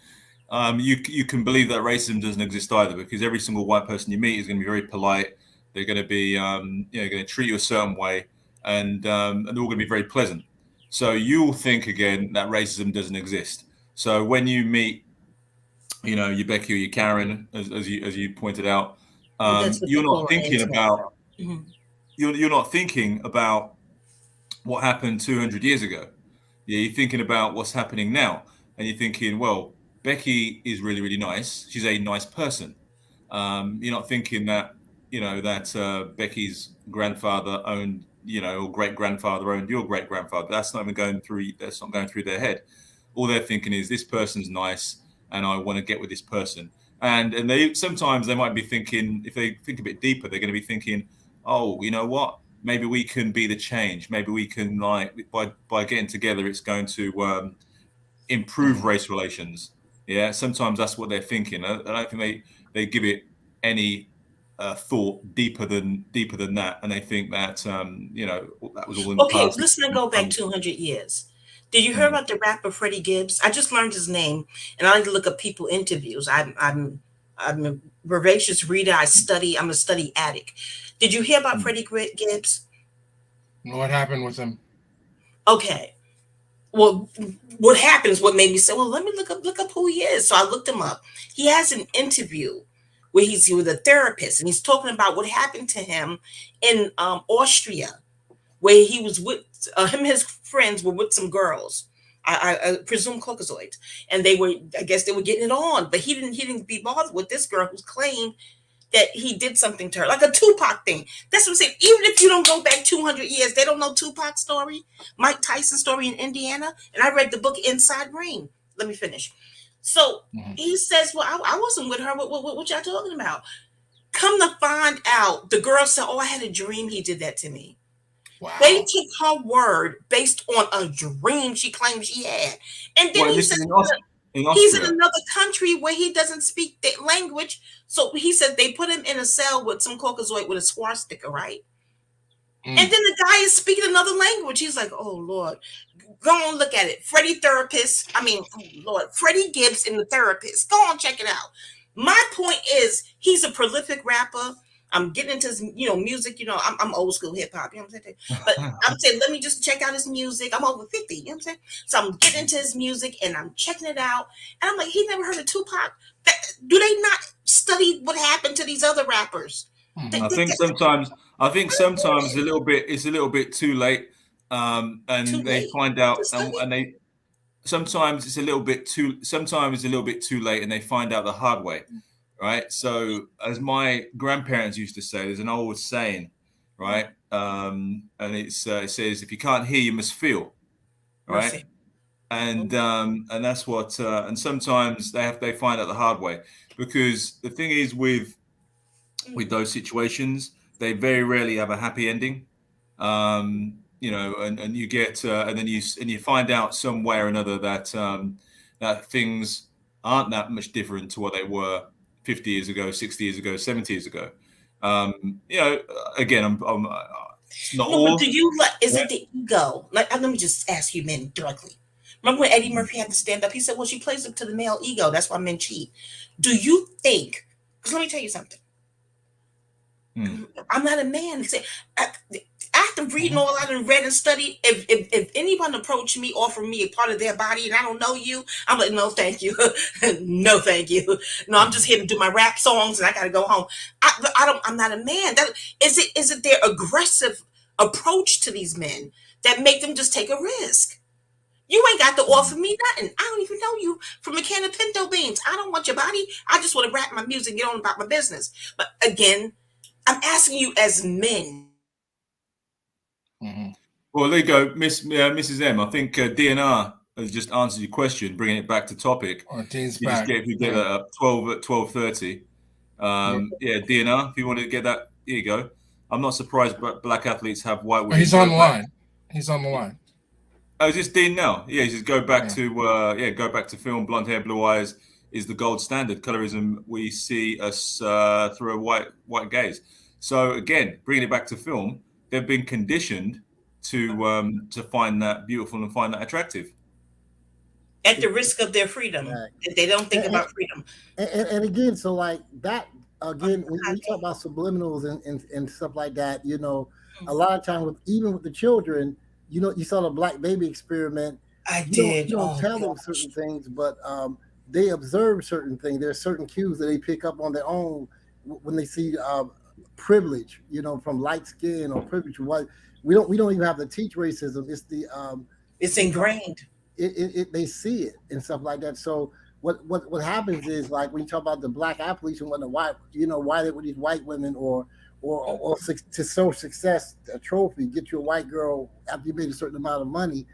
you can believe that racism doesn't exist either, because every single white person you meet is going to be very polite. They're going to be going to treat you a certain way, and they're all going to be very pleasant. So you'll think again that racism doesn't exist. So when you meet, you Becky or you Karen, as you pointed out, you're not thinking about you're not thinking about what happened 200 years ago. Yeah, you're thinking about what's happening now, and you're thinking, well, Becky is really, really nice. She's a nice person. You're not thinking that Becky's grandfather owned, or great grandfather owned your great grandfather. That's not going through their head. All they're thinking is, this person's nice, and I want to get with this person. And they sometimes they might be thinking, if they think a bit deeper, they're going to be thinking, oh, you know what? Maybe we can be the change. Maybe we can, by getting together, it's going to improve race relations. Yeah, sometimes that's what they're thinking. I don't think they give it any thought deeper than that, and they think that that was all in the past. Okay, listen, go back 200 years. Did you hear about the rapper Freddie Gibbs? I just learned his name, and I like to look up people interviews. I'm a voracious reader. I'm a study addict. Did you hear about Freddie Gibbs? What happened with him? Okay. Well, what happens? What made me say, well, let me look up who he is. So I looked him up. He has an interview where he's with a therapist, and he's talking about what happened to him in Austria, where he was with him and his friends were with some girls. I presume Caucasoids, and I guess they were getting it on, but he didn't be bothered with this girl who's claimed that he did something to her, like a Tupac thing. That's what I'm saying. Even if you don't go back 200 years, they don't know Tupac's story, Mike Tyson's story in Indiana. And I read the book Inside Ring. Let me finish. So he says, well, I wasn't with her. What y'all talking about? Come to find out, the girl said, oh, I had a dream he did that to me. Wow. They took her word based on a dream she claimed she had. And then he said, he's in another country where he doesn't speak the language. So he said they put him in a cell with some Caucasoid with a swastika, right? And then the guy is speaking another language. He's like, oh, Lord. Go on, look at it. Freddie Gibbs and the therapist. Go on, check it out. My point is, he's a prolific rapper. I'm getting into his, music. I'm old school hip hop. You know what I'm saying? But I'm saying, let me just check out his music. I'm over 50. You know what I'm saying? So I'm getting into his music and I'm checking it out. And I'm like, he never heard of Tupac. Do they not study what happened to these other rappers? I think sometimes it's a little bit too late. And they find out, and they sometimes it's a little bit too late, and they find out the hard way. right? So, as my grandparents used to say, there's an old saying, right? And it says, "If you can't hear, you must feel," right? Mercy. And that's what. And sometimes they find out the hard way, because the thing is with those situations, they very rarely have a happy ending. You know, and you get and then you find out some way or another that that things aren't that much different to what they were 50 years ago, 60 years ago, 70 years ago. You know, again, it's not No, all. but do you like? Is Yeah. it the ego? Like, let me just ask you, men, directly. Remember when Eddie Murphy had to stand up? He said, "Well, she plays up to the male ego. That's why men cheat." Do you think? Because let me tell you something. I'm not a man. After reading all I done read and studied, if anyone approached me, offer me a part of their body, and I don't know you, I'm like, no, thank you, no, thank you. No, I'm just here to do my rap songs, and I gotta go home. I'm not a man. Is it their aggressive approach to these men that make them just take a risk? You ain't got to offer me nothing. I don't even know you from a can of pinto beans. I don't want your body. I just want to rap my music and get on about my business. But again, I'm asking you as men. Well, there you go, Mrs. M. I think DNR has just answered your question, bringing it back to topic. Dean's You back. just get that up 12:30. Yeah, DNR. If you want to get that, here you go. I'm not surprised, but black athletes have white women. He's on the line. He's on the line. Oh, is this Dean now? Yeah, he says go back to go back to film. Blonde hair, blue eyes is the gold standard. Colorism, we see us through a white gaze. So again, bringing it back to film, they've been conditioned to find that beautiful and find that attractive. At the risk of their freedom. They don't think about freedom. And again, so like that, again, when we talk about subliminals and stuff like that, you know, a lot of times, even with the children, you know, you saw the black baby experiment. You don't tell them certain things, but they observe certain things. There are certain cues that they pick up on their own when they see privilege, you know, from light skin or privilege. What we don't even have to teach racism. It's the it's ingrained. They see it and stuff like that. So what happens is, like when you talk about the black athletes and when the white, you know, why they with these white women or to show success, a trophy, get you a white girl after you made a certain amount of money.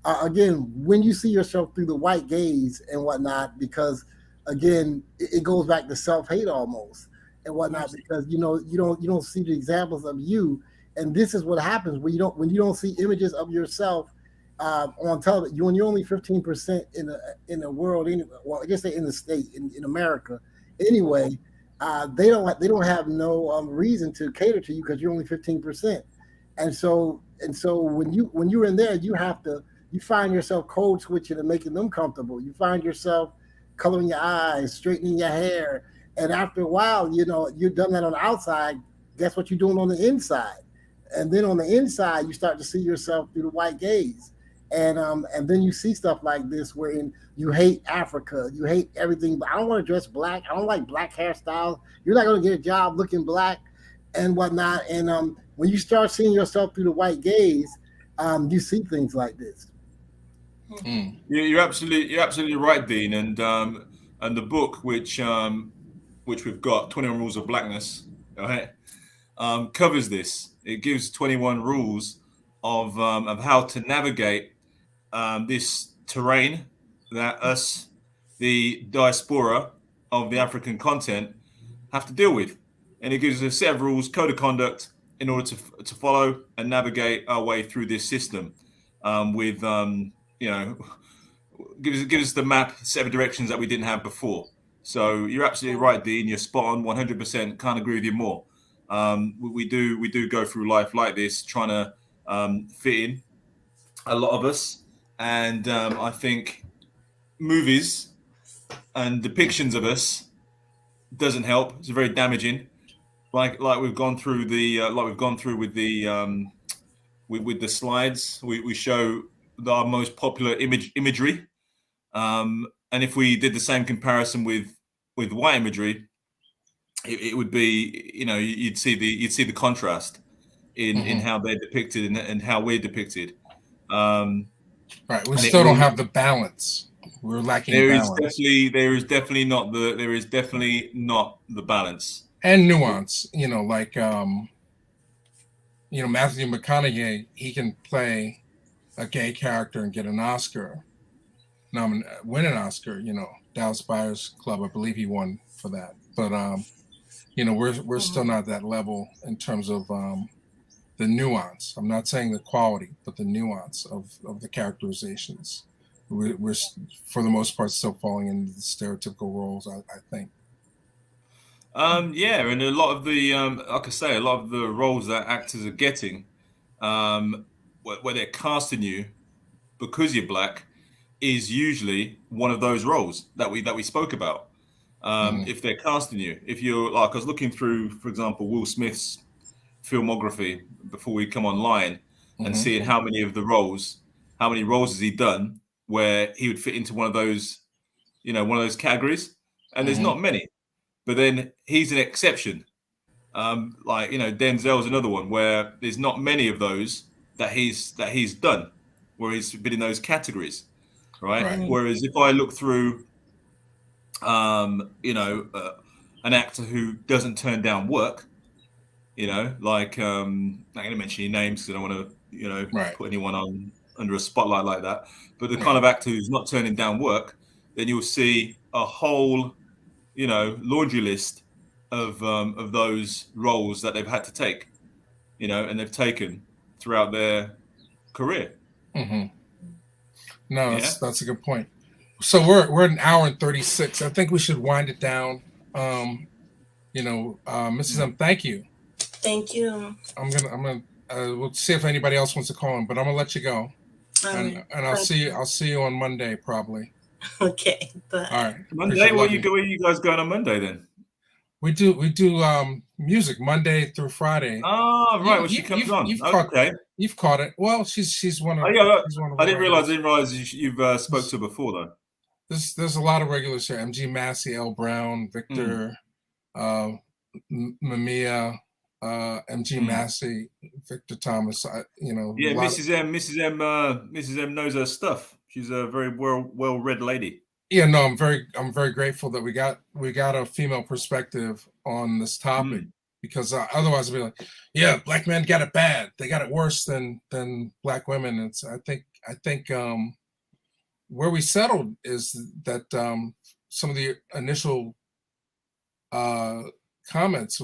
Again, when you see yourself through the white gaze and whatnot, because again, it goes back to self-hate almost and whatnot, because you know you don't see the examples of you, and this is what happens when you don't see images of yourself on television. When you're only 15% in the world, well, I guess in the state in America, anyway. They don't have no reason to cater to you because you're only 15%, and so when you're in there, you find yourself code switching and making them comfortable. You find yourself coloring your eyes, straightening your hair, and after a while, you know, you've done that on the outside. Guess what you're doing on the inside, and then on the inside, you start to see yourself through the white gaze. And then you see stuff like this wherein you hate Africa, you hate everything. But I don't want to dress black. I don't like black hairstyles. You're not going to get a job looking black and whatnot. And when you start seeing yourself through the white gaze, you see things like this. Yeah, you're absolutely right, Dean. And the book which we've got, 21 Rules of Blackness, right, covers this. It gives 21 rules of how to navigate this terrain that us, the diaspora of the African continent, have to deal with. And it gives us a set of rules, code of conduct, in order to follow and navigate our way through this system with, you know, gives us the map, set of directions that we didn't have before. So you're absolutely right, Dean. You're spot on, 100%. Can't agree with you more. We do go through life like this, trying to fit in, a lot of us. And I think movies and depictions of us doesn't help. It's very damaging. Like we've gone through with the slides. We show our most popular imagery. And if we did the same comparison with white imagery, it would be, you know, you'd see the contrast in how they're depicted and how we're depicted. Right. We still don't have the balance. We're lacking There is balance definitely not the balance and nuance. You know, like Matthew McConaughey, he can play a gay character and get an Oscar, win an Oscar. Dallas Buyers Club, I believe he won for that. But we're still not that level in terms of the nuance. I'm not saying the quality, but the nuance of the characterizations. We're for the most part still falling into the stereotypical roles. I think. Yeah, and a lot of the like I say, a lot of the roles that actors are getting, where they're casting you because you're black, is usually one of those roles that we spoke about. If they're casting you, if you're like, I was looking through, for example, Will Smith's filmography before we come online, and seeing how many roles has he done where he would fit into one of those, one of those categories, and there's not many. But then he's an exception. Like Denzel's another one where there's not many of those that he's done, where he's been in those categories, right? Whereas if I look through, an actor who doesn't turn down work, like I'm not going to mention any names because I don't want to, put anyone on under a spotlight like that. But the kind of actor who's not turning down work, then you'll see a whole laundry list of those roles that they've had to take, and they've taken throughout their career. No, that's a good point. So we're an hour and 36. I think we should wind it down. Mrs. M, thank you. Thank you. We'll see if anybody else wants to call in, but I'm gonna let you go. And I'll see you on Monday probably. Okay. But all right. Monday, where you guys going on Monday then? We do music Monday through Friday. Oh, right. She comes on. You've caught it. Well, she's one of. I didn't realize you've spoke to her before though. There's a lot of regulars here. MG Massey, L Brown, Victor, Mamiya, MG Massey, Victor Thomas. Yeah, Mrs. M knows her stuff. She's a very well-read lady. Yeah, no, I'm very grateful that we got a female perspective on this topic, because otherwise I'd be like, yeah, black men got it bad. They got it worse than black women. I think where we settled is that some of the initial comments,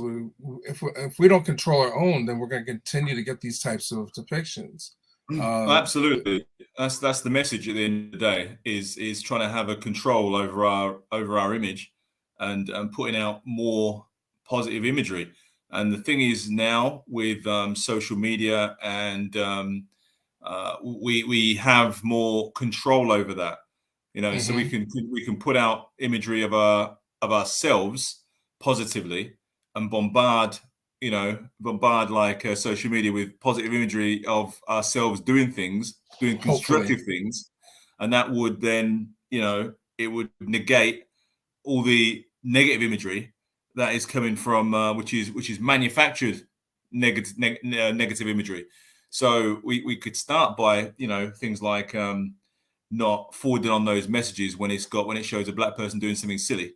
if we don't control our own, then we're going to continue to get these types of depictions. Absolutely, that's the message at the end of the day, is trying to have a control over our image, and putting out more positive imagery. And the thing is now with social media, and we have more control over that, so we can put out imagery of ourselves positively, and bombard like social media with positive imagery of ourselves doing constructive things, and that would then it would negate all the negative imagery that is coming from which is manufactured negative imagery. So we could start by things like not forwarding on those messages when it shows a black person doing something silly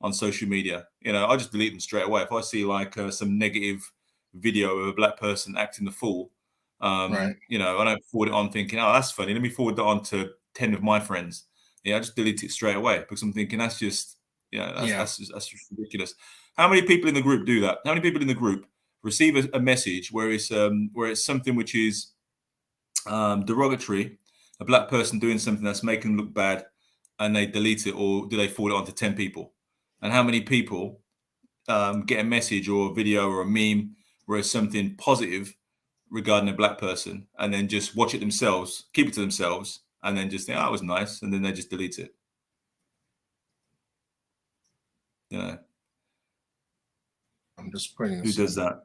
on social media. I just delete them straight away. If I see like some negative video of a black person acting the fool, I don't forward it on thinking, oh, that's funny, let me forward that on to 10 of my friends. I just delete it straight away, because I'm thinking that's just that's just ridiculous. How many people in the group do that? How many people in the group receive a message where it's something which is derogatory, a black person doing something that's making them look bad, and they delete it, or do they forward it on to 10 people? And how many people get a message or a video or a meme where it's something positive regarding a black person, and then just watch it themselves, keep it to themselves, and then just think, oh, that was nice, and then they just delete it? I'm just putting. Who does that?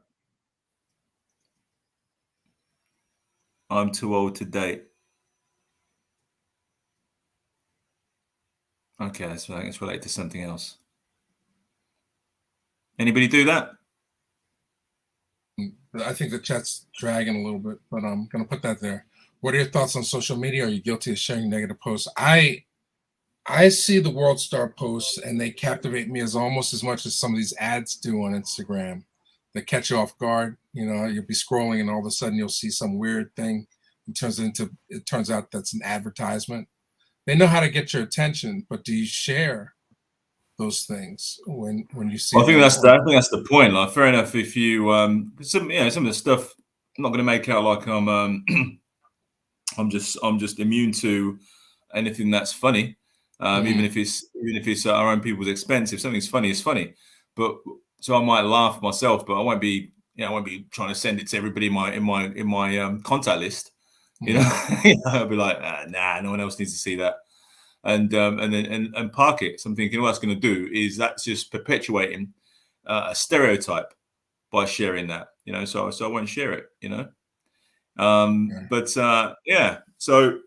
I'm too old to date. Okay, I think it's related to something else. Anybody do that? I think the chat's dragging a little bit, but I'm going to put that there. What are your thoughts on social media? Are you guilty of sharing negative posts? I I see the World Star posts and they captivate me as almost as much as some of these ads do on Instagram. They catch you off guard. You know, you'll be scrolling and all of a sudden you'll see some weird thing. It turns out that's an advertisement. They know how to get your attention, but do you share those things when you see I think them? that's the point. Like, fair enough. If you some of the stuff, I'm not going to make out like I'm I'm just immune to anything that's funny, even if it's at our own people's expense. If something's funny, it's funny. But so I might laugh myself, but I won't be trying to send it to everybody in my contact list. You know, I'll be like, nah, no one else needs to see that. And then park it. So I'm thinking, what that's going to do is that's just perpetuating a stereotype by sharing that, you know. So I won't share it, you know. But yeah. So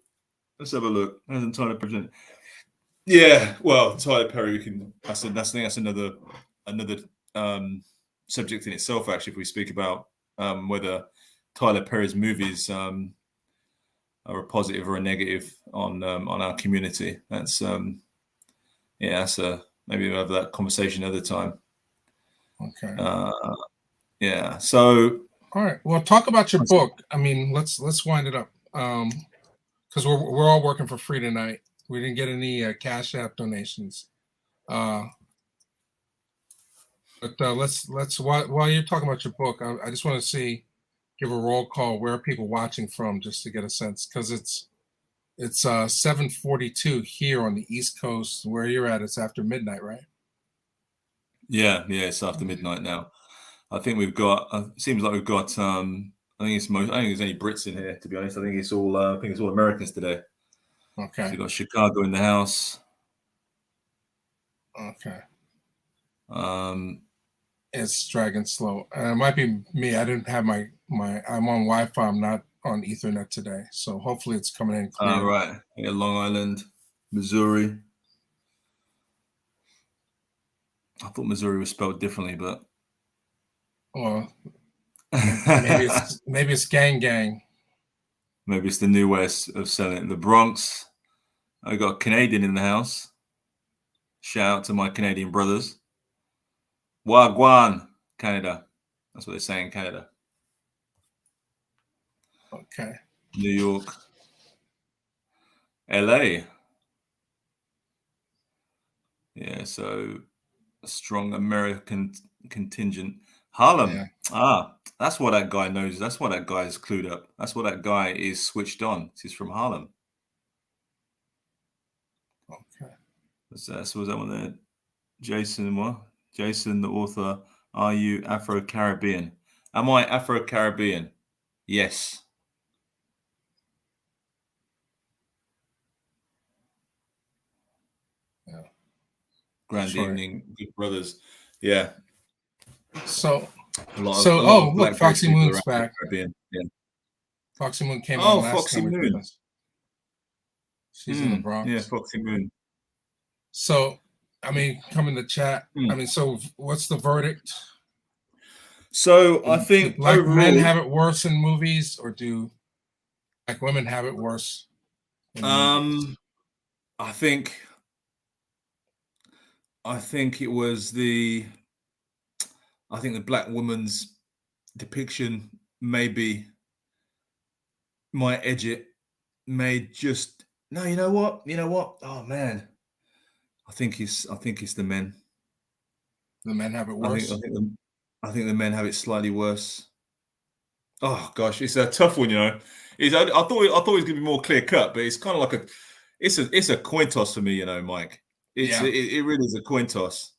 let's have a look. Hasn't Tyler Perry? Yeah. Well, Tyler Perry. I think that's another subject in itself. Actually, if we speak about whether Tyler Perry's movies are a positive or a negative on our community. That's maybe we'll have that conversation another time. Okay. Yeah. So all right. Well, talk about your book. I mean, let's wind it up. Because we're all working for free tonight. We didn't get any Cash App donations. But let's while you're talking about your book, I just want to give a roll call. Where are people watching from, just to get a sense? Because it's 7:42 here on the East Coast. Where you're at, it's after midnight, right? Yeah, it's after midnight now. I think we've got. It seems like we've got. I think there's only Brits in here. To be honest, I think it's all Americans today. Okay. So you've got Chicago in the house. Okay. It's dragging slow. It might be me. I didn't have my. I'm on Wi-Fi. I'm not on Ethernet today. So hopefully it's coming in clear. Right. Yeah, Long Island, Missouri. I thought Missouri was spelled differently, but well, maybe it's gang. Maybe it's the new way of selling it. The Bronx. I got a Canadian in the house. Shout out to my Canadian brothers. Wagwan, Canada. That's what they say in Canada. Okay. New York. LA. Yeah, so a strong American contingent. Harlem. Yeah. That's what that guy knows. That's why that guy is clued up. That's why that guy is switched on. He's from Harlem. Okay. So was that one there? Jason, what? Jason, the author. Are you Afro-Caribbean? Am I Afro-Caribbean? Yes. Yeah. Grand evening, good brothers. Yeah. So look, Foxy Moon's back. Yeah. Foxy Moon came on last Foxy time. Moon. She's in the Bronx. Yeah, Foxy Moon. So, I mean, come in the chat. I mean, so what's the verdict? So I think do black overall, men have it worse in movies, or do black women have it worse? I think it was the black woman's depiction maybe might edge it. You know what? Oh man, I think it's the men. The men have it worse. I think the men have it slightly worse. Oh gosh, it's a tough one, you know. I thought it was gonna be more clear cut, but it's kind of like it's a coin toss for me, you know, Mike. It really is a coin toss.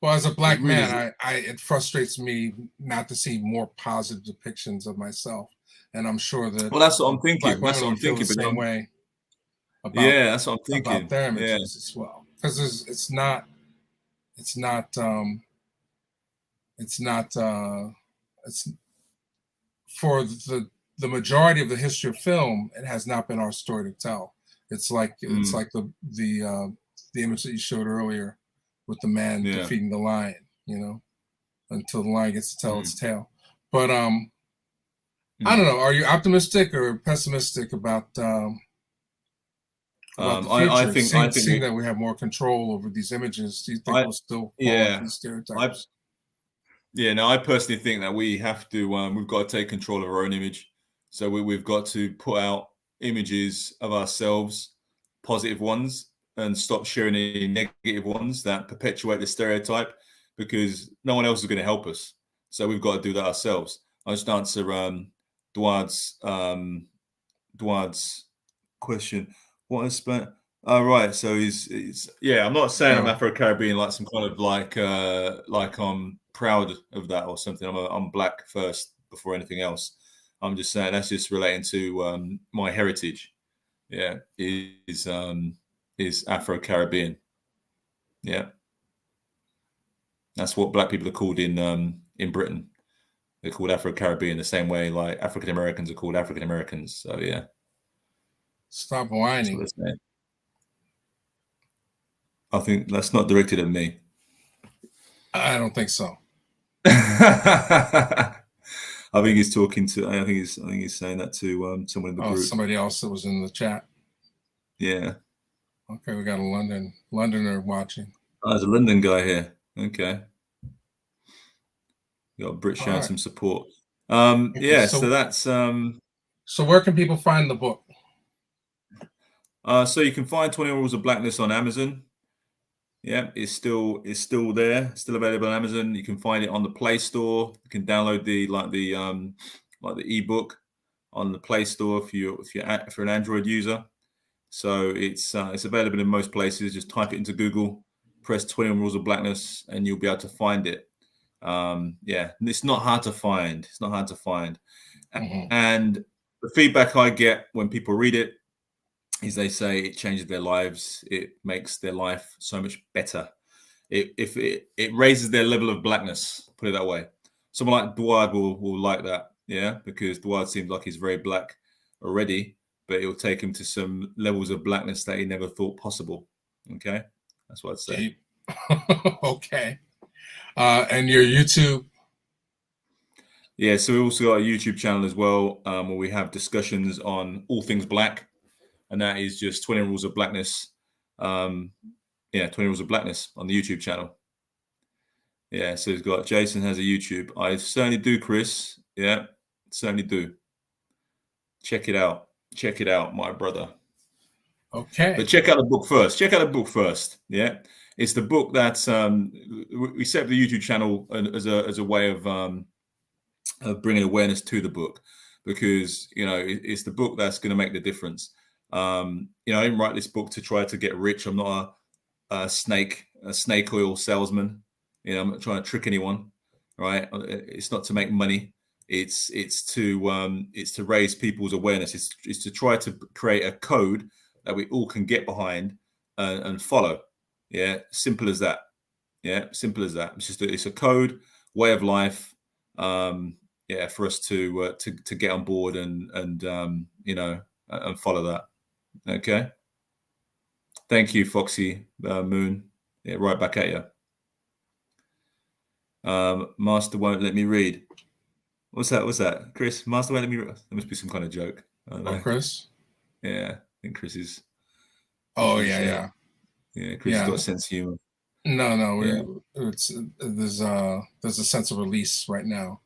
Well, as a black man, it frustrates me not to see more positive depictions of myself, and I'm sure that. Well, that's what I'm thinking. Black women would feel the same way. That's what I'm thinking about their images as well, because it's not for the majority of the history of film. It has not been our story to tell. It's like the image that you showed earlier with the man defeating the lion, you know, until the lion gets to tell its tale. But I don't know. Are you optimistic or pessimistic about about the I future, think seeing that we have more control over these images? Do you think we'll still fall into these stereotypes? No, I personally think that we have to, we've got to take control of our own image. So we've got to put out images of ourselves, positive ones, and stop sharing any negative ones that perpetuate the stereotype, because no one else is going to help us. So we've got to do that ourselves. I'll just answer Duard's question. What is Spanish? Oh, right. So he's I'm not saying I'm Afro-Caribbean like some kind of like I'm proud of that or something. I'm black first before anything else. I'm just saying that's just relating to my heritage. Yeah, is Afro-Caribbean. Yeah, that's what black people are called in Britain. They're called Afro-Caribbean the same way like African Americans are called African Americans. So yeah. Stop whining. I think that's not directed at me. I don't think so. I think he's talking to. I think he's saying that to someone in the group. Somebody else that was in the chat. Yeah. Okay, we got a Londoner watching. Oh, there's a London guy here. Okay. You got a Brit showing some support. Yeah. So that's. So where can people find the book? So you can find 21 Rules of Blackness on Amazon. Yeah, it's still there, still available on Amazon. You can find it on the Play Store. You can download the ebook on the Play Store if you're an Android user. So it's available in most places. Just type it into Google, press 21 Rules of Blackness, and you'll be able to find it. Yeah, and it's not hard to find. It's not hard to find. Mm-hmm. And the feedback I get when people read it is they say it changes their lives. It makes their life so much better. It raises their level of blackness, put it that way. Someone like Duard will like that, yeah, because Duard seems like he's very black already, but it will take him to some levels of blackness that he never thought possible. Okay, that's what I'd say. Okay. And your YouTube? Yeah, so we also got a YouTube channel as well, where we have discussions on all things black. And that is just 20 Rules of Blackness. 20 Rules of Blackness on the YouTube channel. Yeah, so Jason has a YouTube. I certainly do, Chris. Yeah, certainly do. Check it out. Check it out, my brother. Okay. But check out the book first. Check out the book first. Yeah. It's the book that we set up the YouTube channel as a way of bringing awareness to the book, because, it's the book that's going to make the difference. I didn't write this book to try to get rich. I'm not a snake oil salesman. I'm not trying to trick anyone, right? It's not to make money. It's to raise people's awareness. It's to try to create a code that we all can get behind and follow. Yeah, simple as that. Yeah, simple as that. It's a code, way of life. For us to get on board and follow that. Okay. Thank you, Foxy Moon. Yeah, right back at you. Master won't let me read. What's that? Chris, Master won't let me read. There must be some kind of joke. Chris? Yeah, I think Chris is. Oh, yeah. Yeah, Chris has got a sense of humor. No. There's a sense of release right now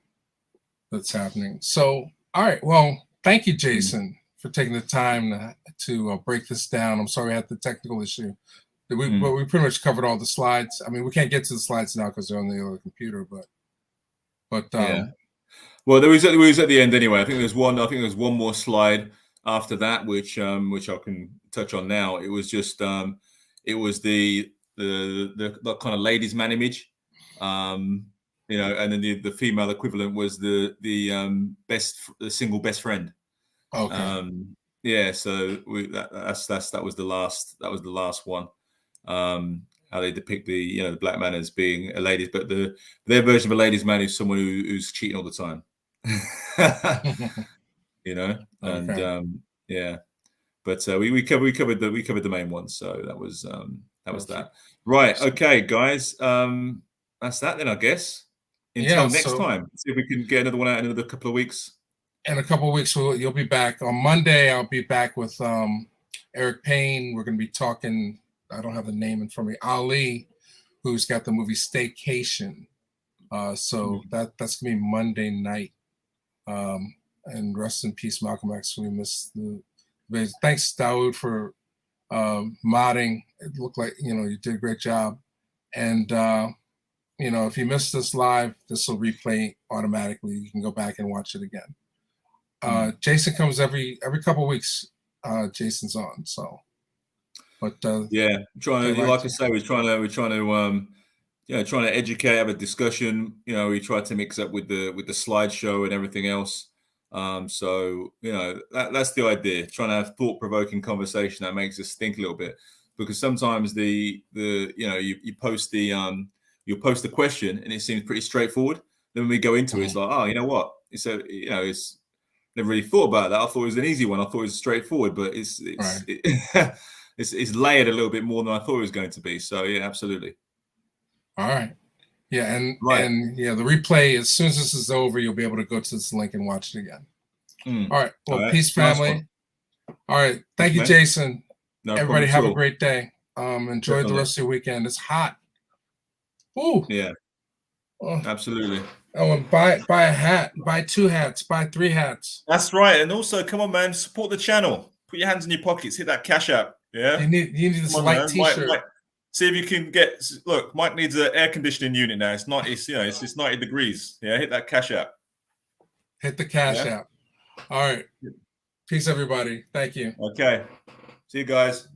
that's happening. So, all right. Well, thank you, Jason, for taking the time to break this down. I'm sorry I had the technical issue. But we pretty much covered all the slides. I mean, we can't get to the slides now because they're on the other computer, but yeah. Well, there was at the end anyway. I think there's one more slide after that, which I can touch on now. It was just it was the kind of ladies' man image, and then the female equivalent was the single best friend. Okay. So that was the last one. How they depict the black man as being a ladies, but their version of a ladies' man is someone who's cheating all the time. But we covered the main ones, so that was that. Right, okay, guys, that's that then, I guess. Until next time, see if we can get another one out in another couple of weeks. In a couple of weeks, you'll be back on Monday. I'll be back with Eric Payne. We're going to be talking, I don't have the name in front of me, Ali, who's got the movie Staycation. So that's going to be Monday night. And rest in peace, Malcolm X. We missed the. Thanks, Dawood, for modding. It looked like, you did a great job. And, if you missed this live, this will replay automatically. You can go back and watch it again. Jason comes every couple of weeks. Jason's on, so. But yeah, trying to, like I say, we're trying to educate, have a discussion. We try to mix up with the slideshow and everything else. So that's the idea. Trying to have thought-provoking conversation that makes us think a little bit, because sometimes you post you'll post the question and it seems pretty straightforward. Then when we go into it, it's like, oh, you know what? It's never really thought about that. I thought it was an easy one. I thought it was straightforward, but it's layered a little bit more than I thought it was going to be. So yeah, absolutely. All right. Yeah, and the replay, as soon as this is over, you'll be able to go to this link and watch it again. All right. Well, peace, family. All right. Thank you, Jason. No Everybody have a great day. Enjoy the rest of your weekend. It's hot. Ooh. Yeah. Absolutely. Oh, and buy a hat, buy 2 hats, buy 3 hats. That's right. And also, come on, man, support the channel. Put your hands in your pockets, hit that cash app. Yeah. You need this light t-shirt. Mike, see if you can get. Look, Mike needs an air conditioning unit now. It's 90 degrees. Yeah, hit that cash app. Hit the cash app. All right. Peace, everybody. Thank you. Okay. See you guys.